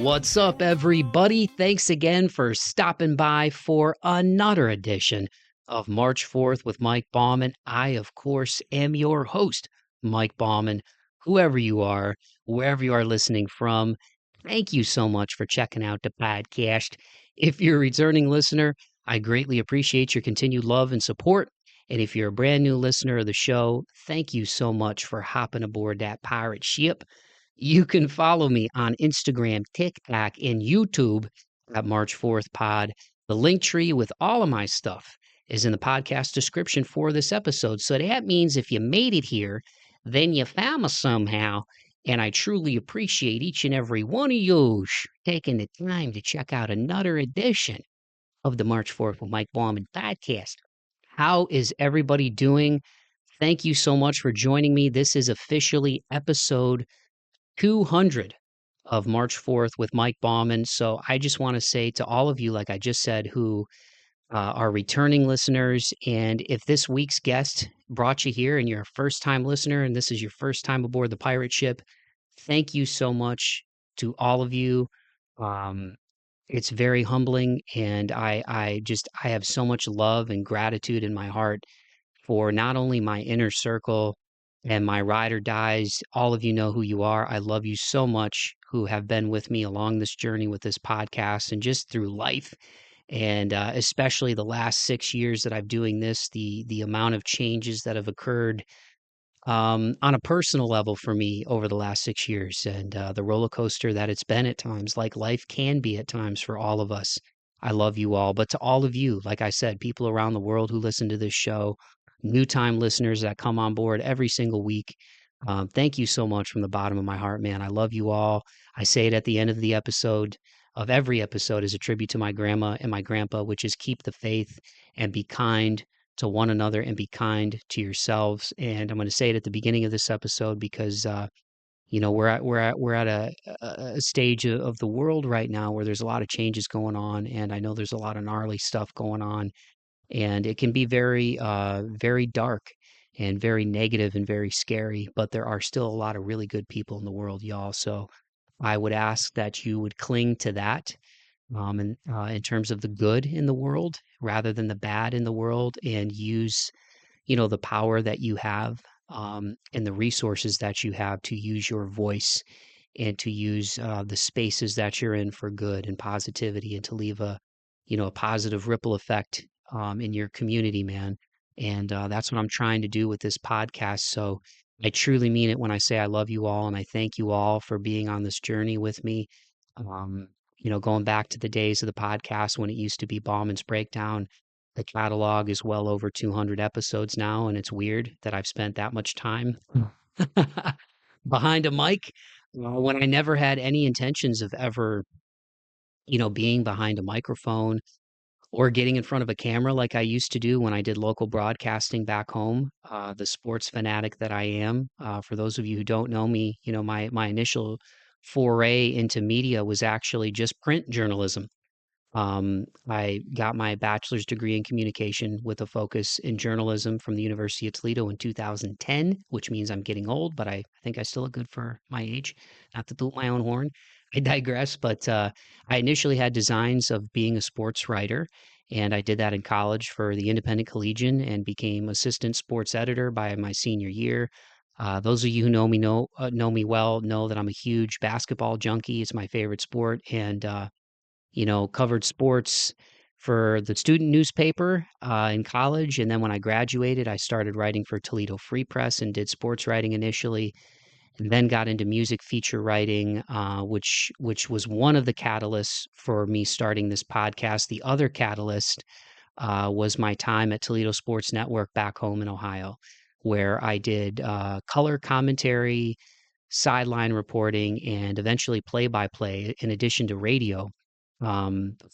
What's up, everybody? Thanks again for stopping by for another edition of March 4th with Mike Bauman. I, of course, am your host, Mike Bauman. Whoever you are, wherever you are listening from, thank you so much for checking out the podcast. If you're a returning listener, I greatly appreciate your continued love and support. And if you're a brand new listener of the show, thank you so much for hopping aboard that pirate ship. You can follow me on Instagram, TikTok, and YouTube at March 4th Pod. The link tree with all of my stuff is in the podcast description for this episode. So that means if you made it here, then you found me somehow. And I truly appreciate each and every one of you taking the time to check out another edition of the March 4th with Mike Bauman podcast. How is everybody doing? Thank you so much for joining me. This is officially episode 200 of March 4th with Mike Bauman. So I just want to say to all of you, like I just said, who are returning listeners, and if this week's guest brought you here and you're a first-time listener and this is your first time aboard the pirate ship, thank you so much to all of you. It's very humbling, and I have so much love and gratitude in my heart for not only my inner circle and my ride or dies. All of you know who you are. I love you so much who have been with me along this journey with this podcast and just through life. And especially the last 6 years that I'm doing this, the amount of changes that have occurred on a personal level for me over the last 6 years, and the roller coaster that it's been at times, like life can be at times for all of us. I love you all. But to all of you, like I said, people around the world who listen to this show, new time listeners that come on board every single week, thank you so much from the bottom of my heart, man. I love you all. I say it at the end of the episode, of every episode, as a tribute to my grandma and my grandpa, which is keep the faith and be kind to one another and be kind to yourselves. And I'm going to say it at the beginning of this episode because we're at a stage of the world right now where there's a lot of changes going on, and I know there's a lot of gnarly stuff going on, and it can be very very dark and very negative and very scary, but there are still a lot of really good people in the world, y'all. So I would ask that you would cling to that, in terms of the good in the world rather than the bad in the world, and use the power that you have, and the resources that you have to use your voice and to use the spaces that you're in for good and positivity, and to leave a positive ripple effect in your community, man. And that's what I'm trying to do with this podcast. So I truly mean it when I say I love you all, and I thank you all for being on this journey with me. Um, going back to the days of the podcast when it used to be Bauman's Breakdown, the catalog is well over 200 episodes now, and it's weird that I've spent that much time behind a mic when I never had any intentions of ever, being behind a microphone or getting in front of a camera like I used to do when I did local broadcasting back home. The sports fanatic that I am. For those of you who don't know me, my initial foray into media was actually just print journalism. I got my bachelor's degree in communication with a focus in journalism from the University of Toledo in 2010, which means I'm getting old, but I think I still look good for my age. Not to toot my own horn. I digress, but I initially had designs of being a sports writer, and I did that in college for the Independent Collegian and became assistant sports editor by my senior year. Those of you who know me well know that I'm a huge basketball junkie. It's my favorite sport, and covered sports for the student newspaper in college. And then when I graduated, I started writing for Toledo Free Press and did sports writing initially, and then got into music feature writing, which was one of the catalysts for me starting this podcast. The other catalyst was my time at Toledo Sports Network back home in Ohio, where I did color commentary, sideline reporting, and eventually play-by-play in addition to radio,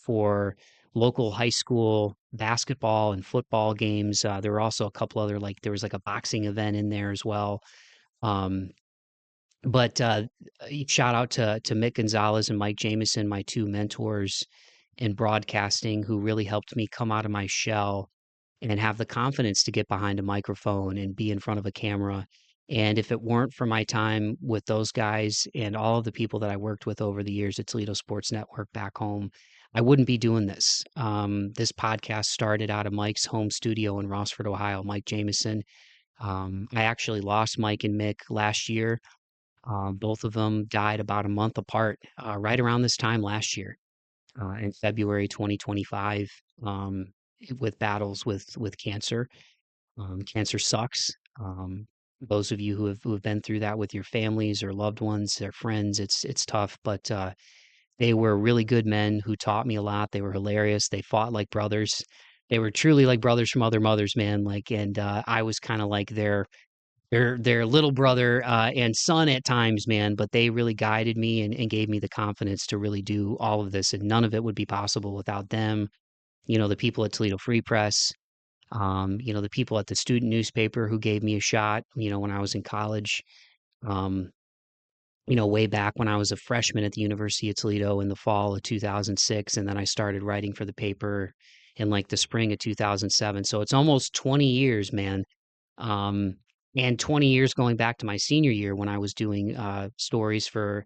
for local high school basketball and football games. There were also a couple other, there was like a boxing event in there as well. Um, but shout out to Mick Gonzalez and Mike Jameson, my two mentors in broadcasting, who really helped me come out of my shell and have the confidence to get behind a microphone and be in front of a camera And if it weren't for my time with those guys and all of the people that I worked with over the years at Toledo Sports Network back home, I wouldn't be doing this. This podcast started out of Mike's home studio in Rossford, Ohio, Mike Jameson. I actually lost Mike and Mick last year. Both of them died about a month apart, right around this time last year, in February 2025, um, with battles with cancer. Cancer sucks. Those of you who have been through that with your families or loved ones or friends, it's tough. But they were really good men who taught me a lot. They were hilarious. They fought like brothers. They were truly like brothers from other mothers, man. Like, and I was kind of like their little brother and son at times, man. But they really guided me and gave me the confidence to really do all of this. And none of it would be possible without them. You know, the people at Toledo Free Press, you know, the people at the student newspaper who gave me a shot, you know, when I was in college, um, you know, way back when I was a freshman at the University of Toledo in the fall of 2006. And then I started writing for the paper in like the spring of 2007. So it's almost 20 years, man. Um, and 20 years going back to my senior year when I was doing stories for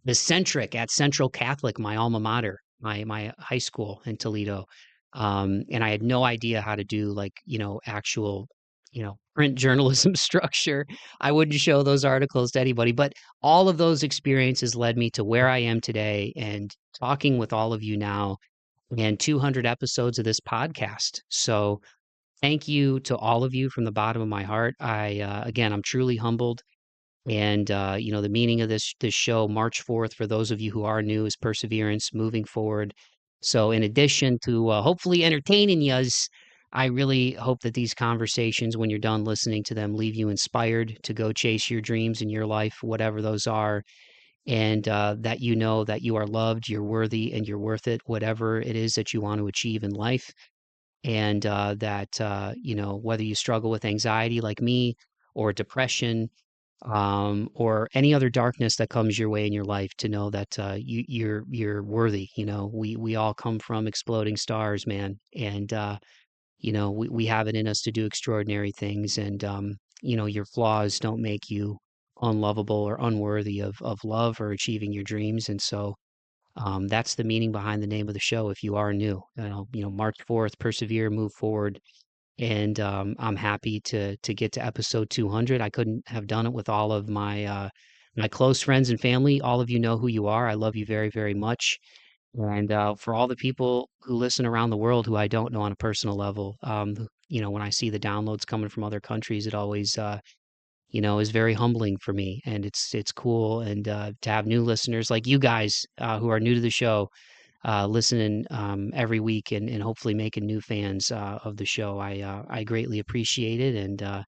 the Centric at Central Catholic, my alma mater, my high school in Toledo. And I had no idea how to do like, you know, actual, you know, print journalism structure. I wouldn't show those articles to anybody, but all of those experiences led me to where I am today and talking with all of you now and 200 episodes of this podcast. So thank you to all of you from the bottom of my heart. Again, I'm truly humbled. And you know, the meaning of this show, March 4th, for those of you who are new, is perseverance, moving forward. So, in addition to hopefully entertaining yous, I really hope that these conversations, when you're done listening to them, leave you inspired to go chase your dreams in your life, whatever those are, and that you know that you are loved, you're worthy, and you're worth it, whatever it is that you want to achieve in life. And that you know, whether you struggle with anxiety like me, or depression, or any other darkness that comes your way in your life, to know that you're worthy. You know, we all come from exploding stars, man, and you know, we have it in us to do extraordinary things. And you know, your flaws don't make you unlovable or unworthy of love or achieving your dreams. And so that's the meaning behind the name of the show. If you are new, you know, March 4th, persevere, move forward. And I'm happy to get to episode 200. I couldn't have done it with all of my close friends and family. All of you know who you are. I love you very, very much. And for all the people who listen around the world who I don't know on a personal level, you know, when I see the downloads coming from other countries, it always you know, is very humbling for me. And it's cool. And to have new listeners like you guys who are new to the show, listening every week, and hopefully making new fans of the show. I greatly appreciate it, and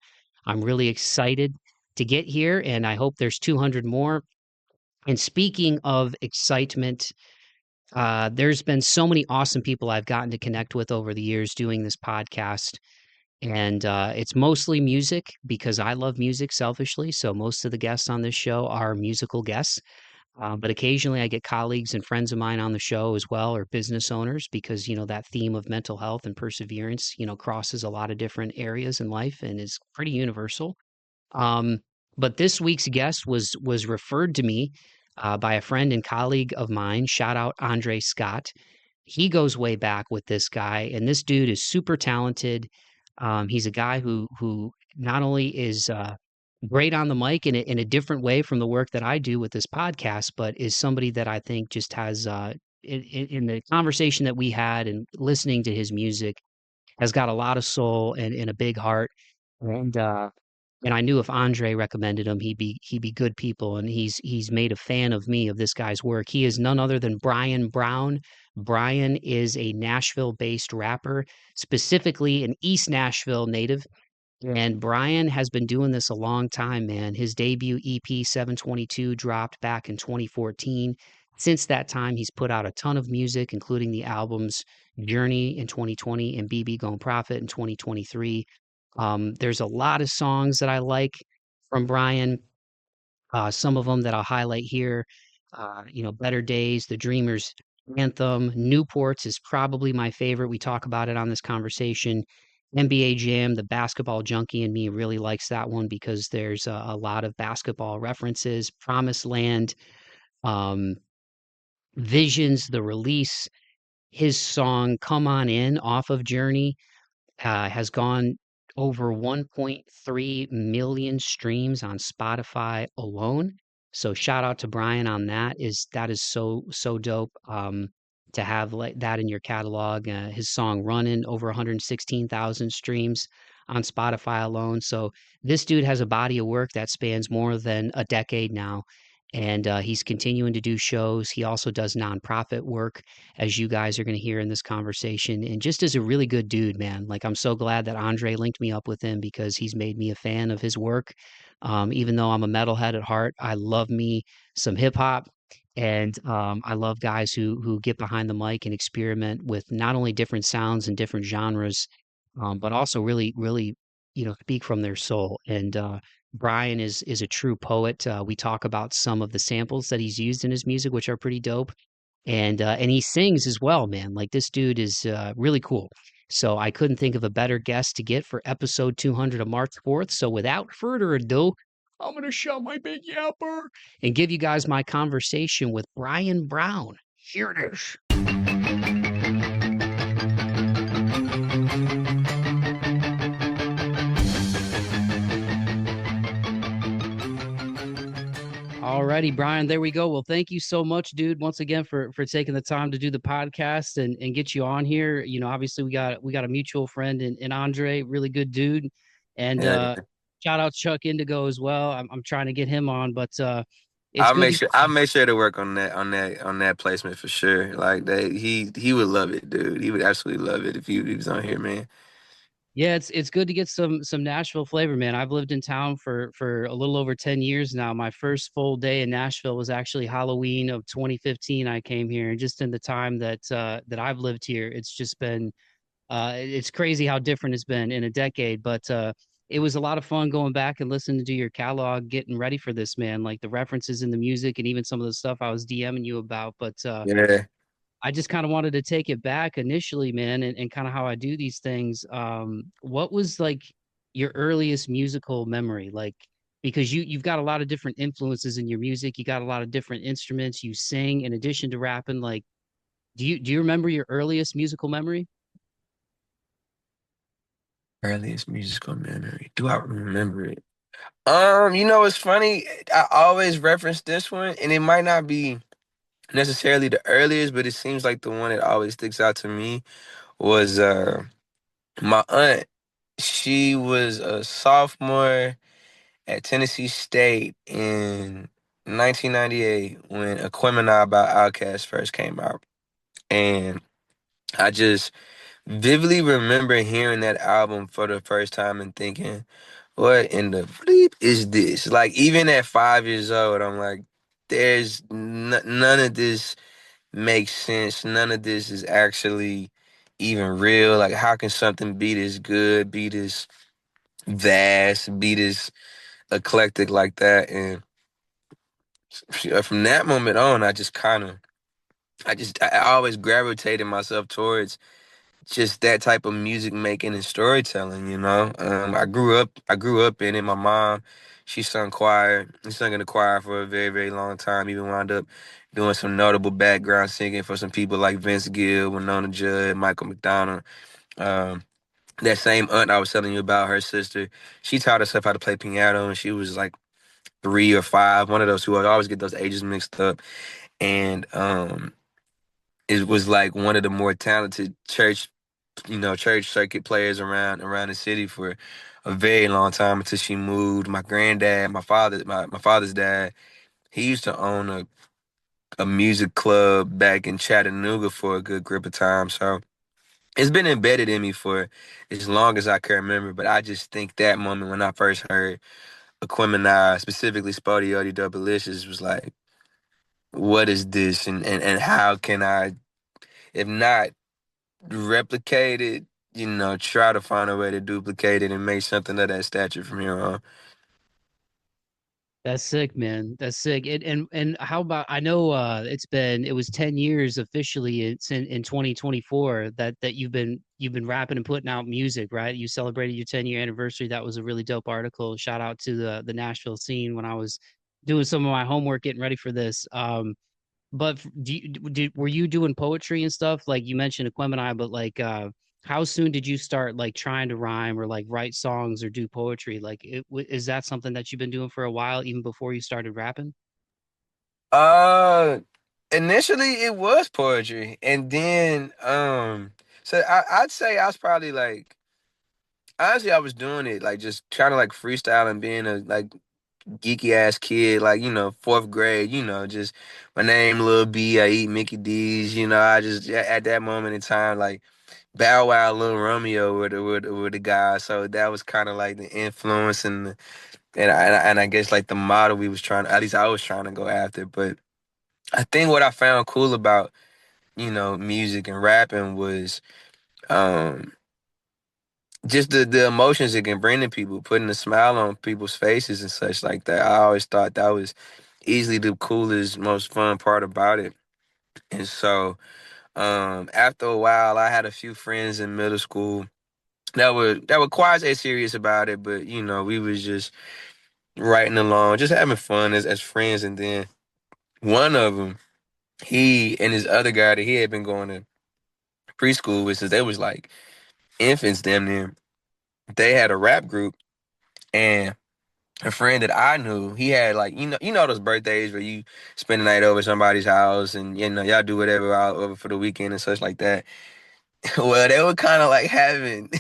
I'm really excited to get here. And I hope there's 200 more. And speaking of excitement, there's been so many awesome people I've gotten to connect with over the years doing this podcast. And it's mostly music because I love music selfishly. So most of the guests on this show are musical guests. But occasionally I get colleagues and friends of mine on the show as well, or business owners, because, you know, that theme of mental health and perseverance, you know, crosses a lot of different areas in life and is pretty universal. Um, but this week's guest was referred to me by a friend and colleague of mine. Shout out Andre Scott. He goes way back with this guy, and this dude is super talented. He's a guy who not only is great on the mic in a different way from the work that I do with this podcast, but is somebody that I think just has in the conversation that we had and listening to his music, has got a lot of soul and a big heart. And and I knew if Andre recommended him, he'd be good people. And he's made a fan of me, of this guy's work. He is none other than Brian Brown. Brian is a Nashville-based rapper, specifically an East Nashville native. And Brian has been doing this a long time, man. His debut EP 722 dropped back in 2014. Since that time, he's put out a ton of music, including the albums Journey in 2020 and BBGonProfit in 2023. There's a lot of songs that I like from Brian. Some of them that I'll highlight here, you know, Better Days, The Dreamers Anthem, Newports is probably my favorite. We talk about it on this conversation. NBA Jam, the basketball junkie in me really likes that one because there's a lot of basketball references. Promised Land, um, Visions, The Release, his song Come On In off of Journey has gone over 1.3 million streams on Spotify alone. So shout out to Brian on that. That is so dope. To have like that in your catalog. His song "Running" over 116,000 streams on Spotify alone. So this dude has a body of work that spans more than a decade now, and he's continuing to do shows. He also does nonprofit work, as you guys are going to hear in this conversation. And just as a really good dude, man. Like, I'm so glad that Andre linked me up with him because he's made me a fan of his work. Even though I'm a metalhead at heart, I love me some hip hop. And I love guys who get behind the mic and experiment with not only different sounds and different genres, but also really, speak from their soul. And Brian is a true poet. We talk about some of the samples that he's used in his music, which are pretty dope, and he sings as well, man. Like, this dude is really cool. So I couldn't think of a better guest to get for episode 200 of March 4th. So without further ado, I'm gonna shut my big yapper and give you guys my conversation with Brian Brown. Here it is. Alrighty, Brian, there we go. Well, thank you so much, dude, once again for taking the time to do the podcast and get you on here. Obviously we got a mutual friend in Andre, really good dude. And Yeah, shout out Chuck Indigo as well. I'm trying to get him on, but it's I'll good make to sure I'll make sure to work on that placement for sure. Like that, he would love it, dude. He would absolutely love it if he was on here, man. yeah, it's good to get some Nashville flavor, man. I've lived in town for a little over 10 years now. My first full day in Nashville was actually Halloween of 2015. I came here, and just in the time that I've lived here, it's just been it's crazy how different it's been in a decade, but it was a lot of fun going back and listening to your catalog, getting ready for this, man. Like the references in the music and even some of the stuff I was DMing you about. But Yeah, I just kind of wanted to take it back initially, man, and kind of how I do these things. What was like your earliest musical memory? Like, because you've got a lot of different influences in your music, you got a lot of different instruments, you sing in addition to rapping. Like, do you remember your earliest musical memory? earliest musical memory. Do I remember it? It's funny. I always reference this one, and it might not be necessarily the earliest, but it seems like the one that always sticks out to me was my aunt. She was a sophomore at Tennessee State in 1998 when Aquemini by Outkast first came out. And I just vividly remember hearing that album for the first time and thinking, what in the bleep is this? Like, even at 5 years old, I'm like, none of this makes sense. None of this is actually even real. Like, how can something be this good, be this vast, be this eclectic like that? And from that moment on, I always gravitated myself towards just that type of music making and storytelling, I grew up in it. My mom, she sung choir. She sung in the choir for a very, very long time. Even wound up doing some notable background singing for some people like Vince Gill, Winona Judd, Michael McDonald. Um, that same aunt I was telling you about, her sister, she taught herself how to play piano, and she was like 3 or 5, one of those who I always get those ages mixed up. And it was like one of the more talented church circuit players around the city for a very long time until she moved. My granddad, my father's dad, he used to own a music club back in Chattanooga for a good grip of time. So it's been embedded in me for as long as I can remember. But I just think that moment when I first heard Aquemini, specifically Spodioti Doublelicious, was like, what is this? And how can I, if not replicate it, try to find a way to duplicate it and make something of that stature from here on. That's sick, man. That's sick. And how about I know it was 10 years officially it's in 2024 that you've been rapping and putting out music, right? You celebrated your 10-year anniversary. That was a really dope article. Shout out to the Nashville scene when I was doing some of my homework getting ready for this. But were you doing poetry and stuff? Like you mentioned Aquemini, but like how soon did you start like trying to rhyme or like write songs or do poetry? Like is that something that you've been doing for a while even before you started rapping? Uh, Initially it was poetry, and then so I'd say I was probably like honestly I was doing it like just trying to like freestyle and being a like geeky ass kid, like, fourth grade, just my name Lil B, I eat Mickey D's, I just at that moment in time, like Bow Wow, Lil Romeo were the guys. So that was kind of like the influence and I guess like the model we was trying, at least I was trying to go after. But I think what I found cool about, music and rapping was um just the emotions it can bring to people, putting a smile on people's faces and such like that. I always thought that was easily the coolest, most fun part about it. And so, after a while, I had a few friends in middle school that were quasi serious about it, but we was just writing along, just having fun as friends. And then one of them, he and his other guy that he had been going to preschool with since they was like infants, damn near. They had a rap group, and a friend that I knew, he had like those birthdays where you spend the night over somebody's house and y'all do whatever out over for the weekend and such like that. Well, they were kind of like having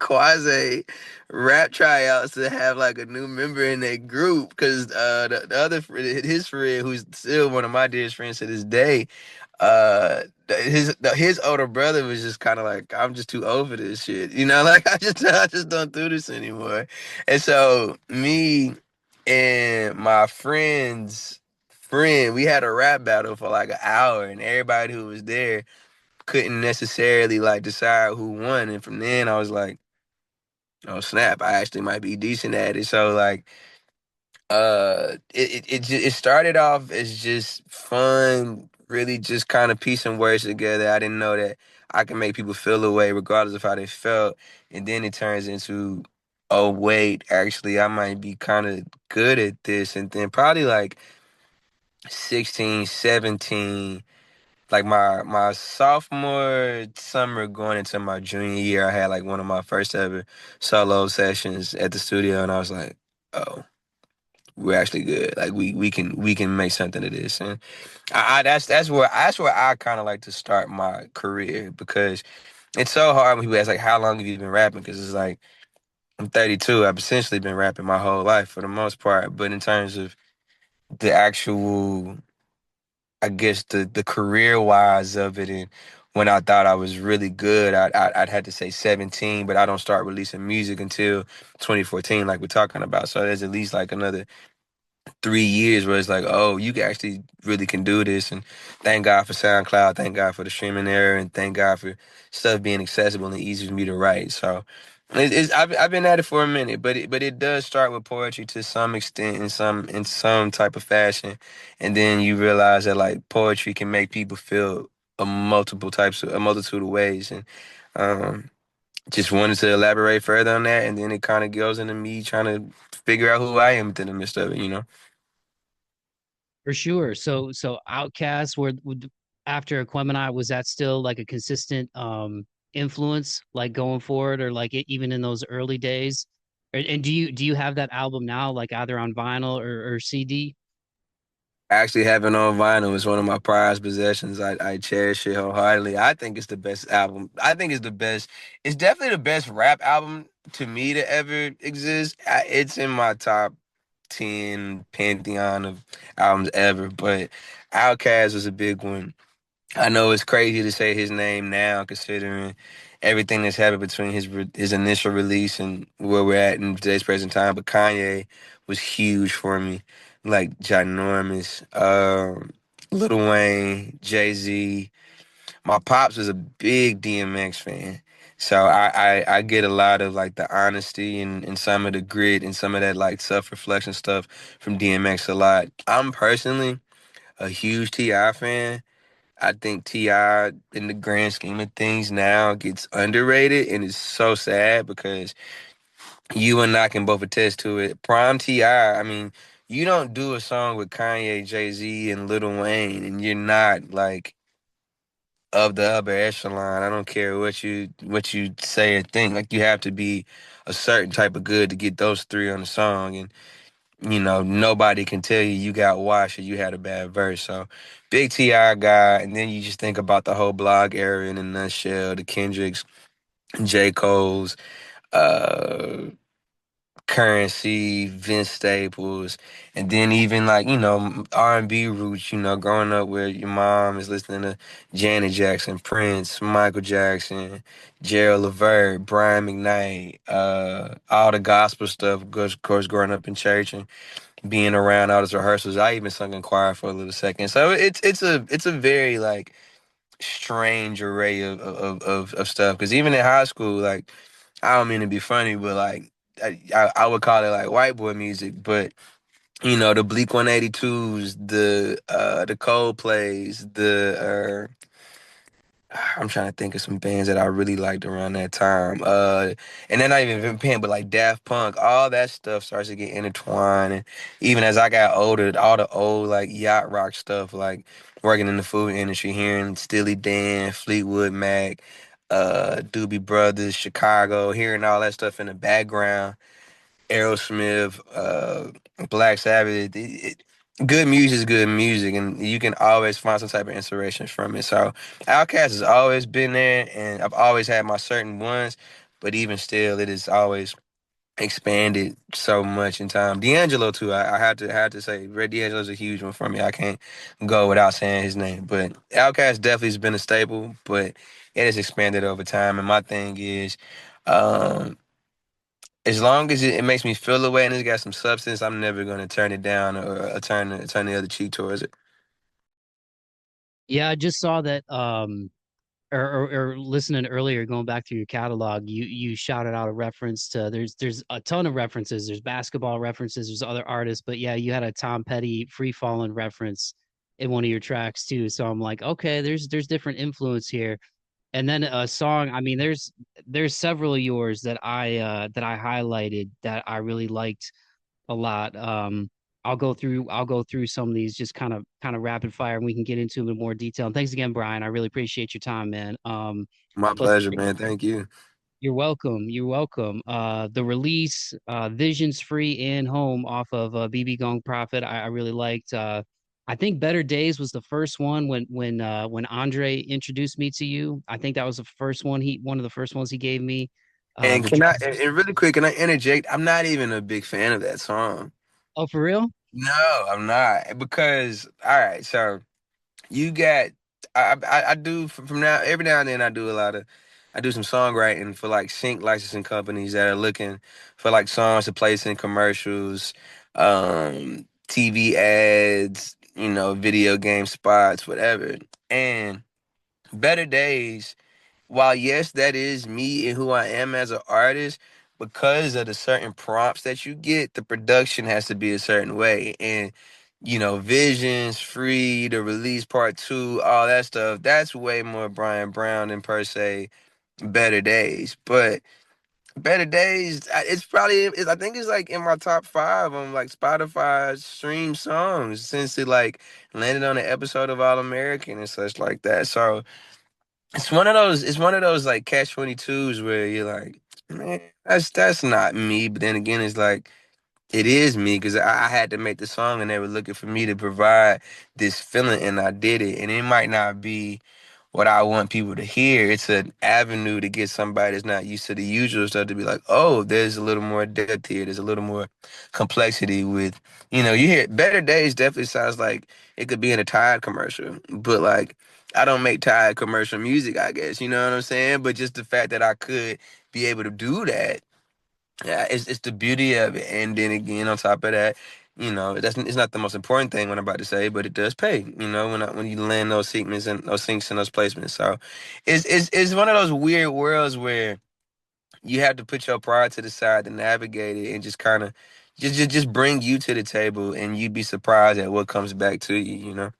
quasi rap tryouts to have like a new member in their group because the other his friend, who's still one of my dearest friends to this day, his older brother was just kind of like, I'm just too old for this shit, like I just don't do this anymore. And so me and my friend's friend, we had a rap battle for like an hour, and everybody who was there couldn't necessarily like decide who won. And from then I was like, oh snap, I actually might be decent at it. So like it started off as just fun, really just kind of piecing words together. I didn't know that I can make people feel a way regardless of how they felt. And then it turns into, oh wait, actually I might be kind of good at this. And then probably like 16, 17, like my sophomore summer going into my junior year, I had like one of my first ever solo sessions at the studio, and I was like, oh, we're actually good. Like we can make something of this. And that's where I kind of like to start my career, because it's so hard when people ask like, how long have you been rapping? Because it's like, I'm 32. I've essentially been rapping my whole life for the most part. But in terms of the actual, I guess the career wise of it, and when I thought I was really good, I'd had to say 17, but I don't start releasing music until 2014, like we're talking about. So there's at least like another 3 years where it's like, oh, you actually really can do this. And thank God for SoundCloud, thank God for the streaming era, and thank God for stuff being accessible and easy for me to write. So I've been at it for a minute, but it does start with poetry to some extent, in some type of fashion, and then you realize that like poetry can make people feel a multitude of ways. And um just wanted to elaborate further on that, and then it kind of goes into me trying to figure out who I am within the midst of it. For sure. So Outkast after Aquemini, was that still like a consistent influence like going forward or like even in those early days? And do you have that album now like either on vinyl or CD? Actually having on vinyl is one of my prized possessions. I cherish it wholeheartedly. I think it's the best album. I think it's the best. It's definitely the best rap album to me to ever exist. It's in my top 10 pantheon of albums ever. But Outkast was a big one. I know it's crazy to say his name now, considering everything that's happened between his initial release and where we're at in today's present time. But Kanye was huge for me, like ginormous. Lil Wayne, Jay-Z. My pops was a big DMX fan. So I get a lot of like the honesty and some of the grit and some of that like self-reflection stuff from DMX a lot. I'm personally a huge T.I. fan. I think T.I. in the grand scheme of things now gets underrated, and it's so sad because you and I can both attest to it. Prime T.I., I mean, you don't do a song with Kanye, Jay-Z, and Lil Wayne, and you're not like of the upper echelon. I don't care what you say or think. Like you have to be a certain type of good to get those three on the song, and nobody can tell you got washed or you had a bad verse. So big Ti guy, and then you just think about the whole blog era in a nutshell: the Kendricks, J. Cole's, uh, Currency, Vince Staples, and then even like R&B roots. Growing up where your mom is listening to Janet Jackson, Prince, Michael Jackson, Gerald Levert, Brian McKnight, all the gospel stuff. Of course, growing up in church and being around all those rehearsals. I even sung in choir for a little second. So it's a very like strange array of stuff. Because even in high school, like I don't mean to be funny, but like I would call it like white boy music. But the Bleak 182s, the Coldplays, I'm trying to think of some bands that I really liked around that time. And then not even band, but like Daft Punk, all that stuff starts to get intertwined. And even as I got older, all the old like yacht rock stuff, like working in the food industry, hearing Steely Dan, Fleetwood Mac, Doobie Brothers, Chicago, hearing all that stuff in the background. Aerosmith, Black Sabbath. Good music is good music, and you can always find some type of inspiration from it. So, Outkast has always been there, and I've always had my certain ones, but even still, it has always expanded so much in time. D'Angelo too. I had to say, Red D'Angelo's a huge one for me. I can't go without saying his name. But Outkast definitely has been a staple, but it has expanded over time. And my thing is, um, as long as it makes me feel the way and it's got some substance, I'm never going to turn it down or turn the other cheek towards it. Yeah, I just saw that or listening earlier, going back to your catalog, you shouted out a reference to there's a ton of references. There's basketball references, there's other artists, but yeah, you had a Tom Petty Free Fallin' reference in one of your tracks too. So I'm like, okay, there's different influence here. And then a song, I mean, there's several of yours that I highlighted that I really liked a lot. I'll go through some of these just kind of rapid fire and we can get into them in more detail. And thanks again, Brian. I really appreciate your time, man. My Let's pleasure, man. Thank you. You're welcome. You're welcome. The release, Visions Free and Home off of BBGonProfit, I really liked. I think Better Days was the first one when Andre introduced me to you. I think that was the first one of the first ones he gave me. And The can I, track. and really quick, can I interject? I'm not even a big fan of that song. Oh, for real? No, I'm not. Because, all right, so you got, I do from now, every now and then I do some songwriting for like sync licensing companies that are looking for like songs to place in commercials, TV ads, video game spots, whatever. And Better Days, while yes, that is me and who I am as an artist, because of the certain prompts that you get, the production has to be a certain way. And Visions, Free, the release part two, all that stuff, that's way more Brian Brown than per se Better Days. But Better Days, I think it's like in my top five on like Spotify stream songs since it like landed on an episode of All American and such like that. So it's one of those like catch 22s where you're like, man, that's not me. But then again, it's like it is me because I had to make the song and they were looking for me to provide this feeling and I did it. And it might not be what I want people to hear. It's an avenue to get somebody that's not used to the usual stuff to be like, oh, there's a little more depth here. There's a little more complexity with, you hear Better Days definitely sounds like it could be in a Tide commercial, but like I don't make Tide commercial music, I guess. You know what I'm saying? But just the fact that I could be able to do that, yeah, it's the beauty of it. And then again, on top of that, it's not the most important thing what I'm about to say, but it does pay. When you land those segments and those syncs and those placements. So it's one of those weird worlds where you have to put your pride to the side to navigate it and just kind of just bring you to the table, and you'd be surprised at what comes back to you.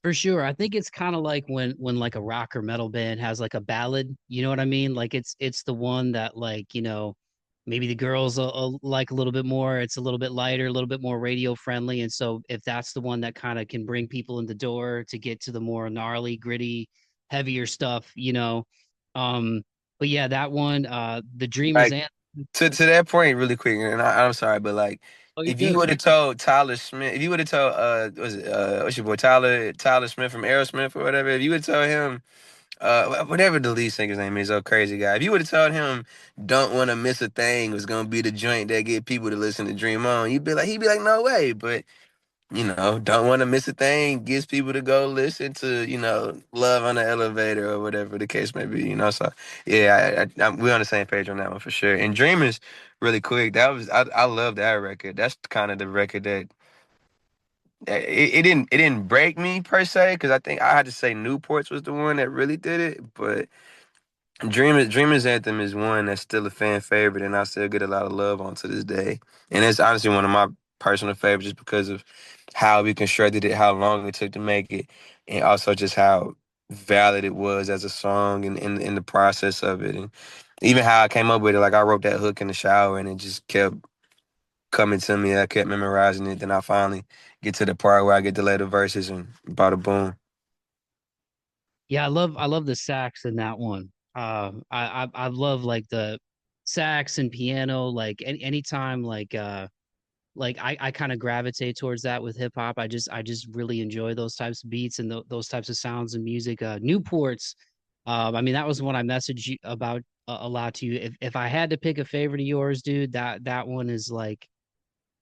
For sure. I think it's kind of like when like a rock or metal band has like a ballad, you know what I mean? Like it's the one that like, maybe the girls like a little bit more. It's a little bit lighter, a little bit more radio friendly. And so if that's the one that kind of can bring people in the door to get to the more gnarly, gritty, heavier stuff, but yeah, that one, The Dreamers Like, Anthem. to that point, really quick, and I'm sorry, but like, Oh, you're if you good. would have told Tyler Smith, if you would have told was it what's your boy Tyler Smith from Aerosmith or whatever, if you would have told him whatever the lead singer's name is, oh crazy guy, if you would have told him "Don't Want to Miss a Thing" was gonna be the joint that get people to listen to Dream On, he'd be like, no way, but. Don't want to miss a thing. Gets people to go listen to, Love on the Elevator or whatever the case may be. So, yeah, we're on the same page on that one for sure. And Dreamers, really quick, I love that record. That's kind of the record that it didn't break me per se, because I think I had to say Newports was the one that really did it, but Dreamers Anthem is one that's still a fan favorite, and I still get a lot of love on to this day. And it's honestly one of my personal favorites just because of how we constructed it, how long it took to make it, and also just how valid it was as a song and in the process of it. And even how I came up with it, like I wrote that hook in the shower and it just kept coming to me. I kept memorizing it. Then I finally get to the part where I get to lay the verses and bada boom. Yeah, I love the sax in that one. I love like the sax and piano. Like anytime like I kind of gravitate towards that with hip hop. I just really enjoy those types of beats and those types of sounds and music. Newports. I mean that was one I messaged you about a lot to you. If I had to pick a favorite of yours, dude, that one is like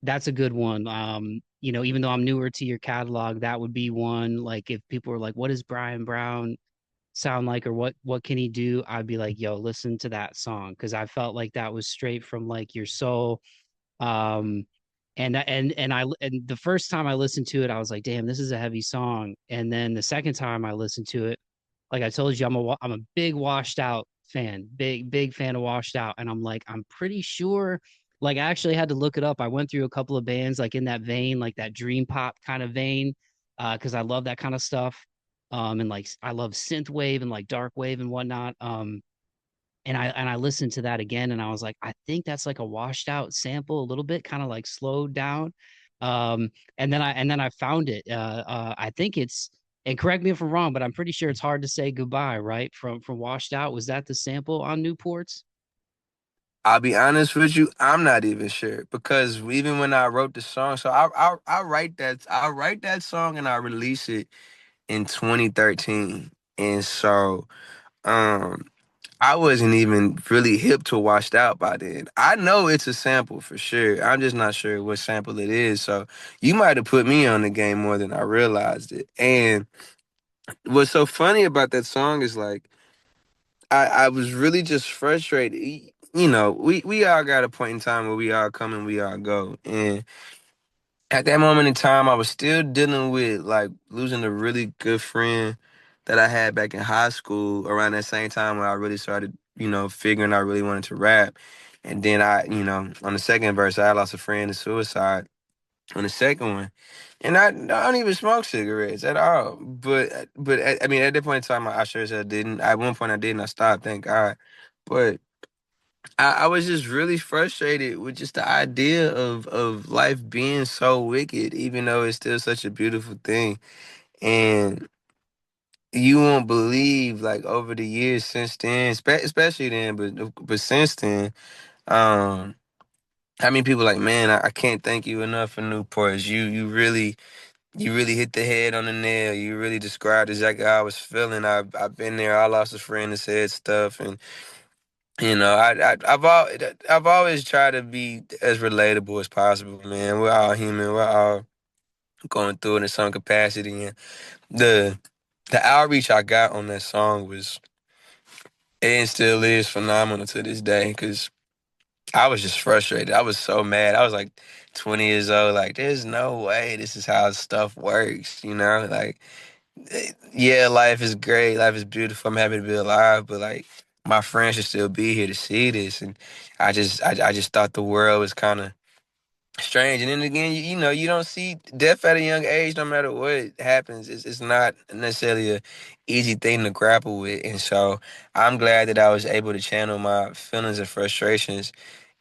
that's a good one. Even though I'm newer to your catalog, that would be one. Like if people were like, "What is Brian Brown sound like?" or "What can he do?" I'd be like, "Yo, listen to that song," because I felt like that was straight from like your soul. Um, and the first time I listened to it, I was like, "Damn, this is a heavy song." And then the second time I listened to it, like I told you, I'm a big Washed Out fan, big fan of Washed Out, and I'm like, I'm pretty sure. Like I actually had to look it up. I went through a couple of bands like in that vein, like that dream pop kind of vein, because I love that kind of stuff. And like I love synth wave and like dark wave and whatnot. And I listened to that again, and I was like, I think that's like a washed out sample, a little bit, kind of like slowed down. And then I found it. I think it's, and correct me if I'm wrong, but I'm pretty sure it's hard to say goodbye, right? From washed out. Was that the sample on Newports? I'll be honest with you, I'm not even sure because even when I wrote the song, so I write that song and I release it in 2013, and so um I wasn't even really hip to Washed Out by then. I know it's a sample for sure. I'm just not sure what sample it is. So you might have put me on the game more than I realized it. And what's so funny about that song is like I was really just frustrated. We all got a point in time where we all come and we all go. And at that moment in time, I was still dealing with like losing a really good friend that I had back in high school around that same time when I really started, figuring I really wanted to rap. And then on the second verse, I lost a friend to suicide on the second one. And I don't even smoke cigarettes at all. But I mean, at that point in time, I sure as hell didn't. At one point, I didn't. I stopped, thank God. But I was just really frustrated with just the idea of life being so wicked, even though it's still such a beautiful thing. And you won't believe, like over the years since then, especially then, but since then, um, how many people like, man, I can't thank you enough for Newports. You really hit the head on the nail. You really described exactly how I was feeling. I've been there. I lost a friend that said stuff, and I've always tried to be as relatable as possible, man. We're all human. We're all going through it in some capacity, and the the outreach I got on that song was and still is phenomenal to this day. Cause I was just frustrated. I was so mad. I was like 20 years old. Like, there's no way this is how stuff works. Like, yeah, life is great. Life is beautiful. I'm happy to be alive. But like, my friends should still be here to see this. And I just thought the world was kind of strange. And then again, you don't see death at a young age, no matter what happens. It's not necessarily a easy thing to grapple with. And so I'm glad that I was able to channel my feelings and frustrations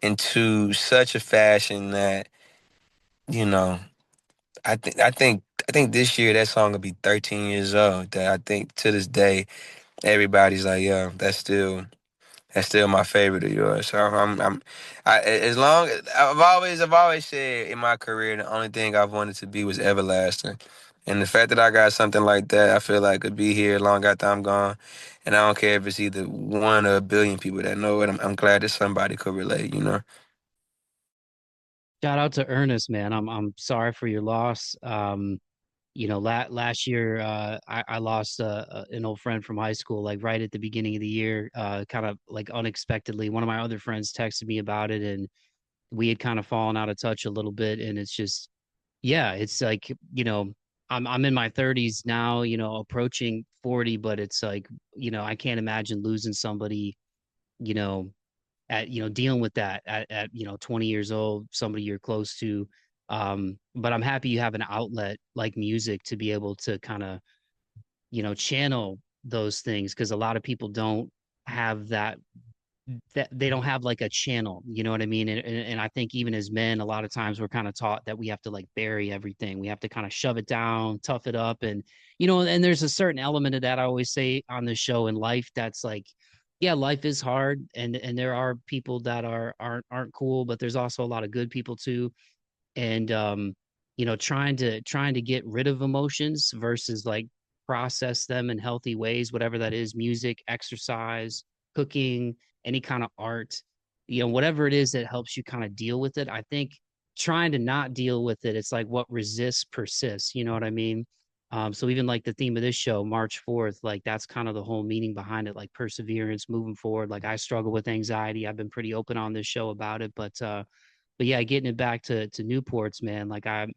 into such a fashion that, you know, I think this year that song will be 13 years old. That I think to this day everybody's like, yeah, that's still my favorite of yours. So as long I've always said in my career the only thing I've wanted to be was everlasting, and the fact that I got something like that, I feel like could be here long after I'm gone, and I don't care if it's either one or a billion people that know it. I'm glad that somebody could relate. Shout out to Ernest, man. I'm sorry for your loss. Last year, I lost an old friend from high school, like right at the beginning of the year, kind of like unexpectedly. One of my other friends texted me about it, and we had kind of fallen out of touch a little bit. And it's just, yeah, it's like, I'm in my 30s now, approaching 40, but it's like, I can't imagine losing somebody, you know, dealing with that at 20 years old, somebody you're close to. But I'm happy you have an outlet like music to be able to kind of, channel those things, because a lot of people don't have that they don't have like a channel, you know what I mean? And I think even as men, a lot of times we're kind of taught that we have to like bury everything. We have to kind of shove it down, tough it up. And, and there's a certain element of that I always say on the show in life that's like, yeah, life is hard, and there are people that aren't cool, but there's also a lot of good people too. And trying to get rid of emotions versus like process them in healthy ways, whatever that is: music, exercise, cooking, any kind of art, whatever it is that helps you kind of deal with it. I think trying to not deal with it, it's like what resists persists, you know what I mean? So even like the theme of this show, March 4th, like that's kind of the whole meaning behind it, like perseverance, moving forward. Like I struggle with anxiety. I've been pretty open on this show about it, but yeah, getting it back to Newports, man. Like and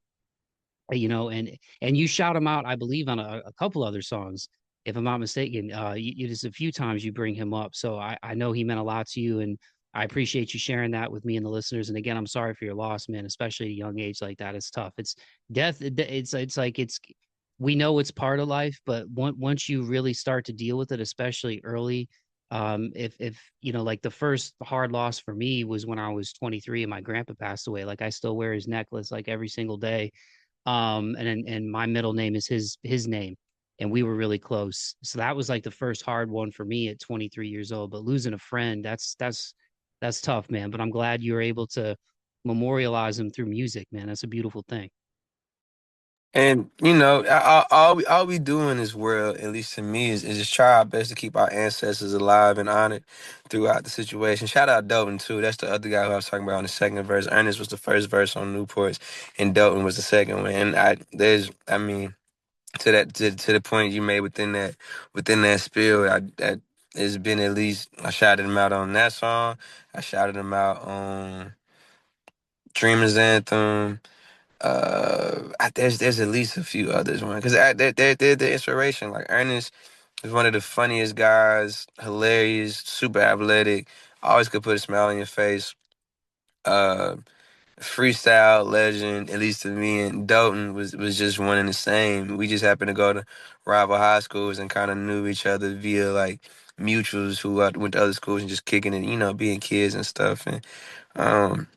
you shout him out, I believe, on a couple other songs, if I'm not mistaken. You just a few times you bring him up, so I know he meant a lot to you, and I appreciate you sharing that with me and the listeners. And again, I'm sorry for your loss, man, especially at a young age like that. It's tough. It's death. It's like we know it's part of life, but once you really start to deal with it, especially early, if like the first hard loss for me was when I was 23 and my grandpa passed away. Like I still wear his necklace like every single day. And my middle name is his name, and we were really close. So that was like the first hard one for me at 23 years old. But losing a friend, that's tough, man. But I'm glad you were able to memorialize him through music, man. That's a beautiful thing. And all we do in this world, at least to me, is just try our best to keep our ancestors alive and honored throughout the situation. Shout out Dalton too. That's the other guy who I was talking about on the second verse. Ernest was the first verse on Newports, and Dalton was the second one. And I mean, to the point you made within that spiel, that it's been at least I shouted him out on that song. I shouted him out on Dreamers Anthem. There's at least a few others, man, because they're the inspiration. Like Ernest is one of the funniest guys, hilarious, super athletic, always could put a smile on your face. Uh, Freestyle legend, at least to me. And Dalton was just one and the same. We just happened to go to rival high schools and kind of knew each other via like mutuals who went to other schools and just kicking it, being kids and stuff. And um,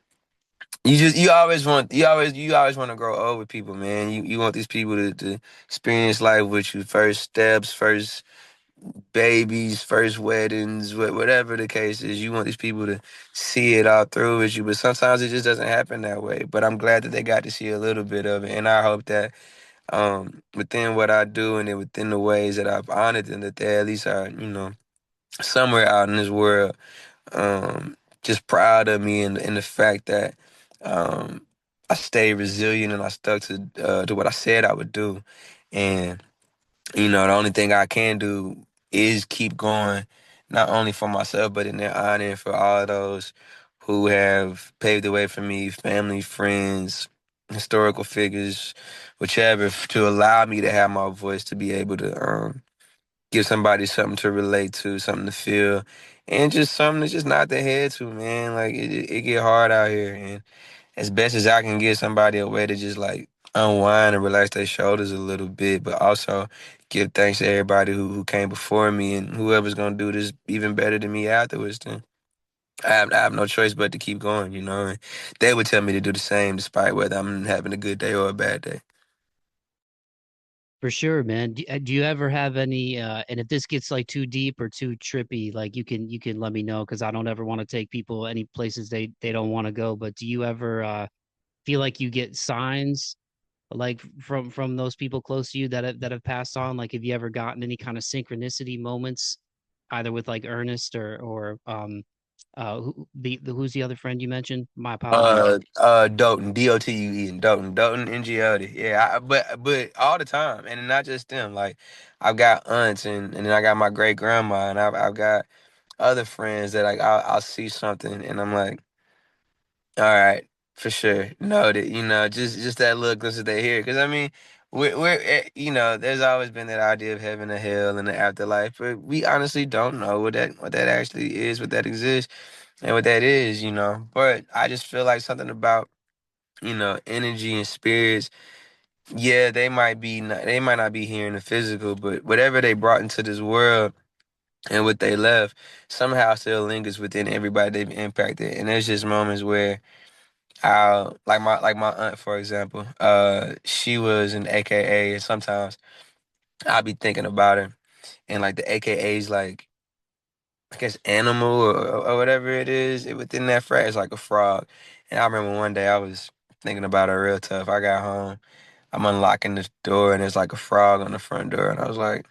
you always want to grow old with people, man. You want these people to experience life with you, first steps, first babies, first weddings, whatever the case is. You want these people to see it all through with you, but sometimes it just doesn't happen that way. But I'm glad that they got to see a little bit of it, and I hope that within what I do and then within the ways that I've honored them, that they at least are somewhere out in this world just proud of me and the fact that um, I stayed resilient and I stuck to what I said I would do. And the only thing I can do is keep going, not only for myself but in their honor and for all those who have paved the way for me, family, friends, historical figures, whichever, to allow me to have my voice to be able to give somebody something to relate to, something to feel, and just something to just nod their head to, man. Like it get hard out here, and as best as I can give somebody a way to just like unwind and relax their shoulders a little bit, but also give thanks to everybody who came before me and whoever's gonna do this even better than me afterwards. Then I have no choice but to keep going, you know. And they would tell me to do the same, despite whether I'm having a good day or a bad day. For sure, man. Do you ever have any and if this gets like too deep or too trippy, like you can let me know because I don't ever want to take people any places they don't want to go. But do you ever feel like you get signs like from those people close to you that have passed on? Like have you ever gotten any kind of synchronicity moments either with like Ernest who's the other friend you mentioned? My apologies. Doughton, Dotun, Doughton, Ngod. Yeah, but all the time, and not just them. Like, I've got aunts, and then I got my great grandma, and I've got other friends that like I'll see something, and I'm like, all right, for sure, noted. You know, just that look, listen, they hear. Because I mean, you know, there's always been that idea of heaven and hell and the afterlife, but we honestly don't know what that actually is, what that exists, and what that is. You know, but I just feel like something about energy and spirits. Yeah, they might not be here in the physical, but whatever they brought into this world and what they left somehow still lingers within everybody they've impacted. And there's just moments where I'll like my aunt, for example, she was an AKA, and sometimes I'll be thinking about her and like the AKA's like I guess animal or whatever it is within that phrase, it's like a frog. And I remember one day I was thinking about her real tough. I got home, I'm unlocking this door, and there's like a frog on the front door, and I was like,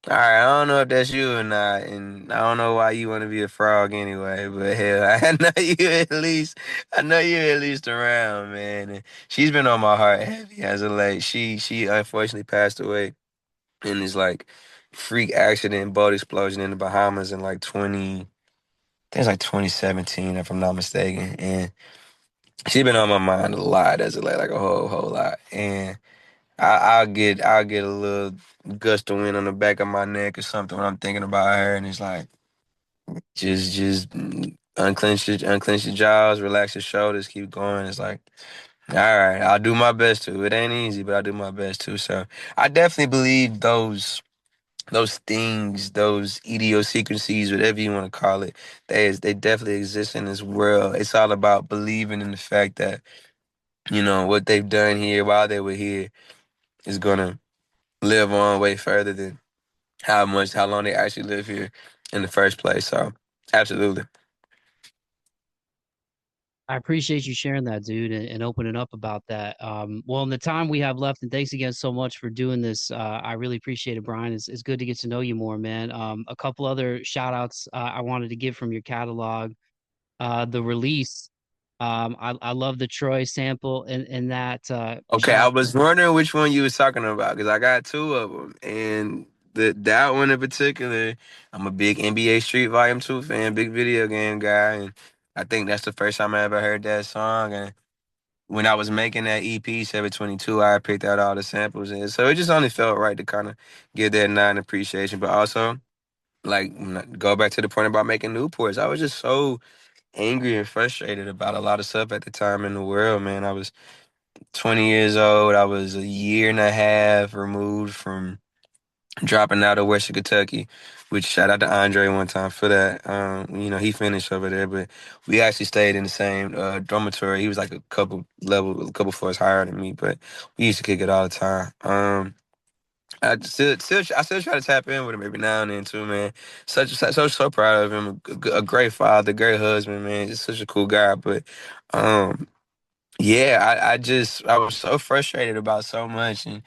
"All right, I don't know if that's you or not, and I don't know why you want to be a frog anyway, but hell, I know you at least around, man." And she's been on my heart heavy as of late. She unfortunately passed away in this like freak accident, boat explosion in the Bahamas in like 20. I think it's like 2017, if I'm not mistaken, and she's been on my mind a lot as of late, like a whole lot, and. I'll get a little gust of wind on the back of my neck or something when I'm thinking about her, and it's like just unclench your jaws, relax your shoulders, keep going. It's like, all right, I'll do my best to. It ain't easy, but I'll do my best to. So I definitely believe those things, those idiosyncrasies, whatever you want to call it, they definitely exist in this world. It's all about believing in the fact that what they've done here while they were here is gonna live on way further than how long they actually live here in the first place. So absolutely. I appreciate you sharing that, dude, and opening up about that. Well, in the time we have left, and thanks again so much for doing this. I really appreciate it, Brian. It's good to get to know you more, man. A couple other shout outs I wanted to give from your catalog. The release. I love the Troy sample and that Okay, shout I out. was wondering which one you was talking about because I got two of them, and that one in particular, I'm a big NBA Street Volume 2 fan, big video game guy, and I think that's the first time I ever heard that song. And when I was making that EP 722, I picked out all the samples, and so it just only felt right to kind of give that nod and appreciation, but also like go back to the point about making Newports. I was just so angry and frustrated about a lot of stuff at the time in the world, man. I was 20 years old. I was a year and a half removed from dropping out of Western Kentucky, which shout out to Andre one time for that. He finished over there, but we actually stayed in the same dormitory. He was like a couple floors higher than me, but we used to kick it all the time. I still try to tap in with him every now and then too, man. So proud of him. A great father, great husband, man. Just such a cool guy. But um, yeah, I was so frustrated about so much, and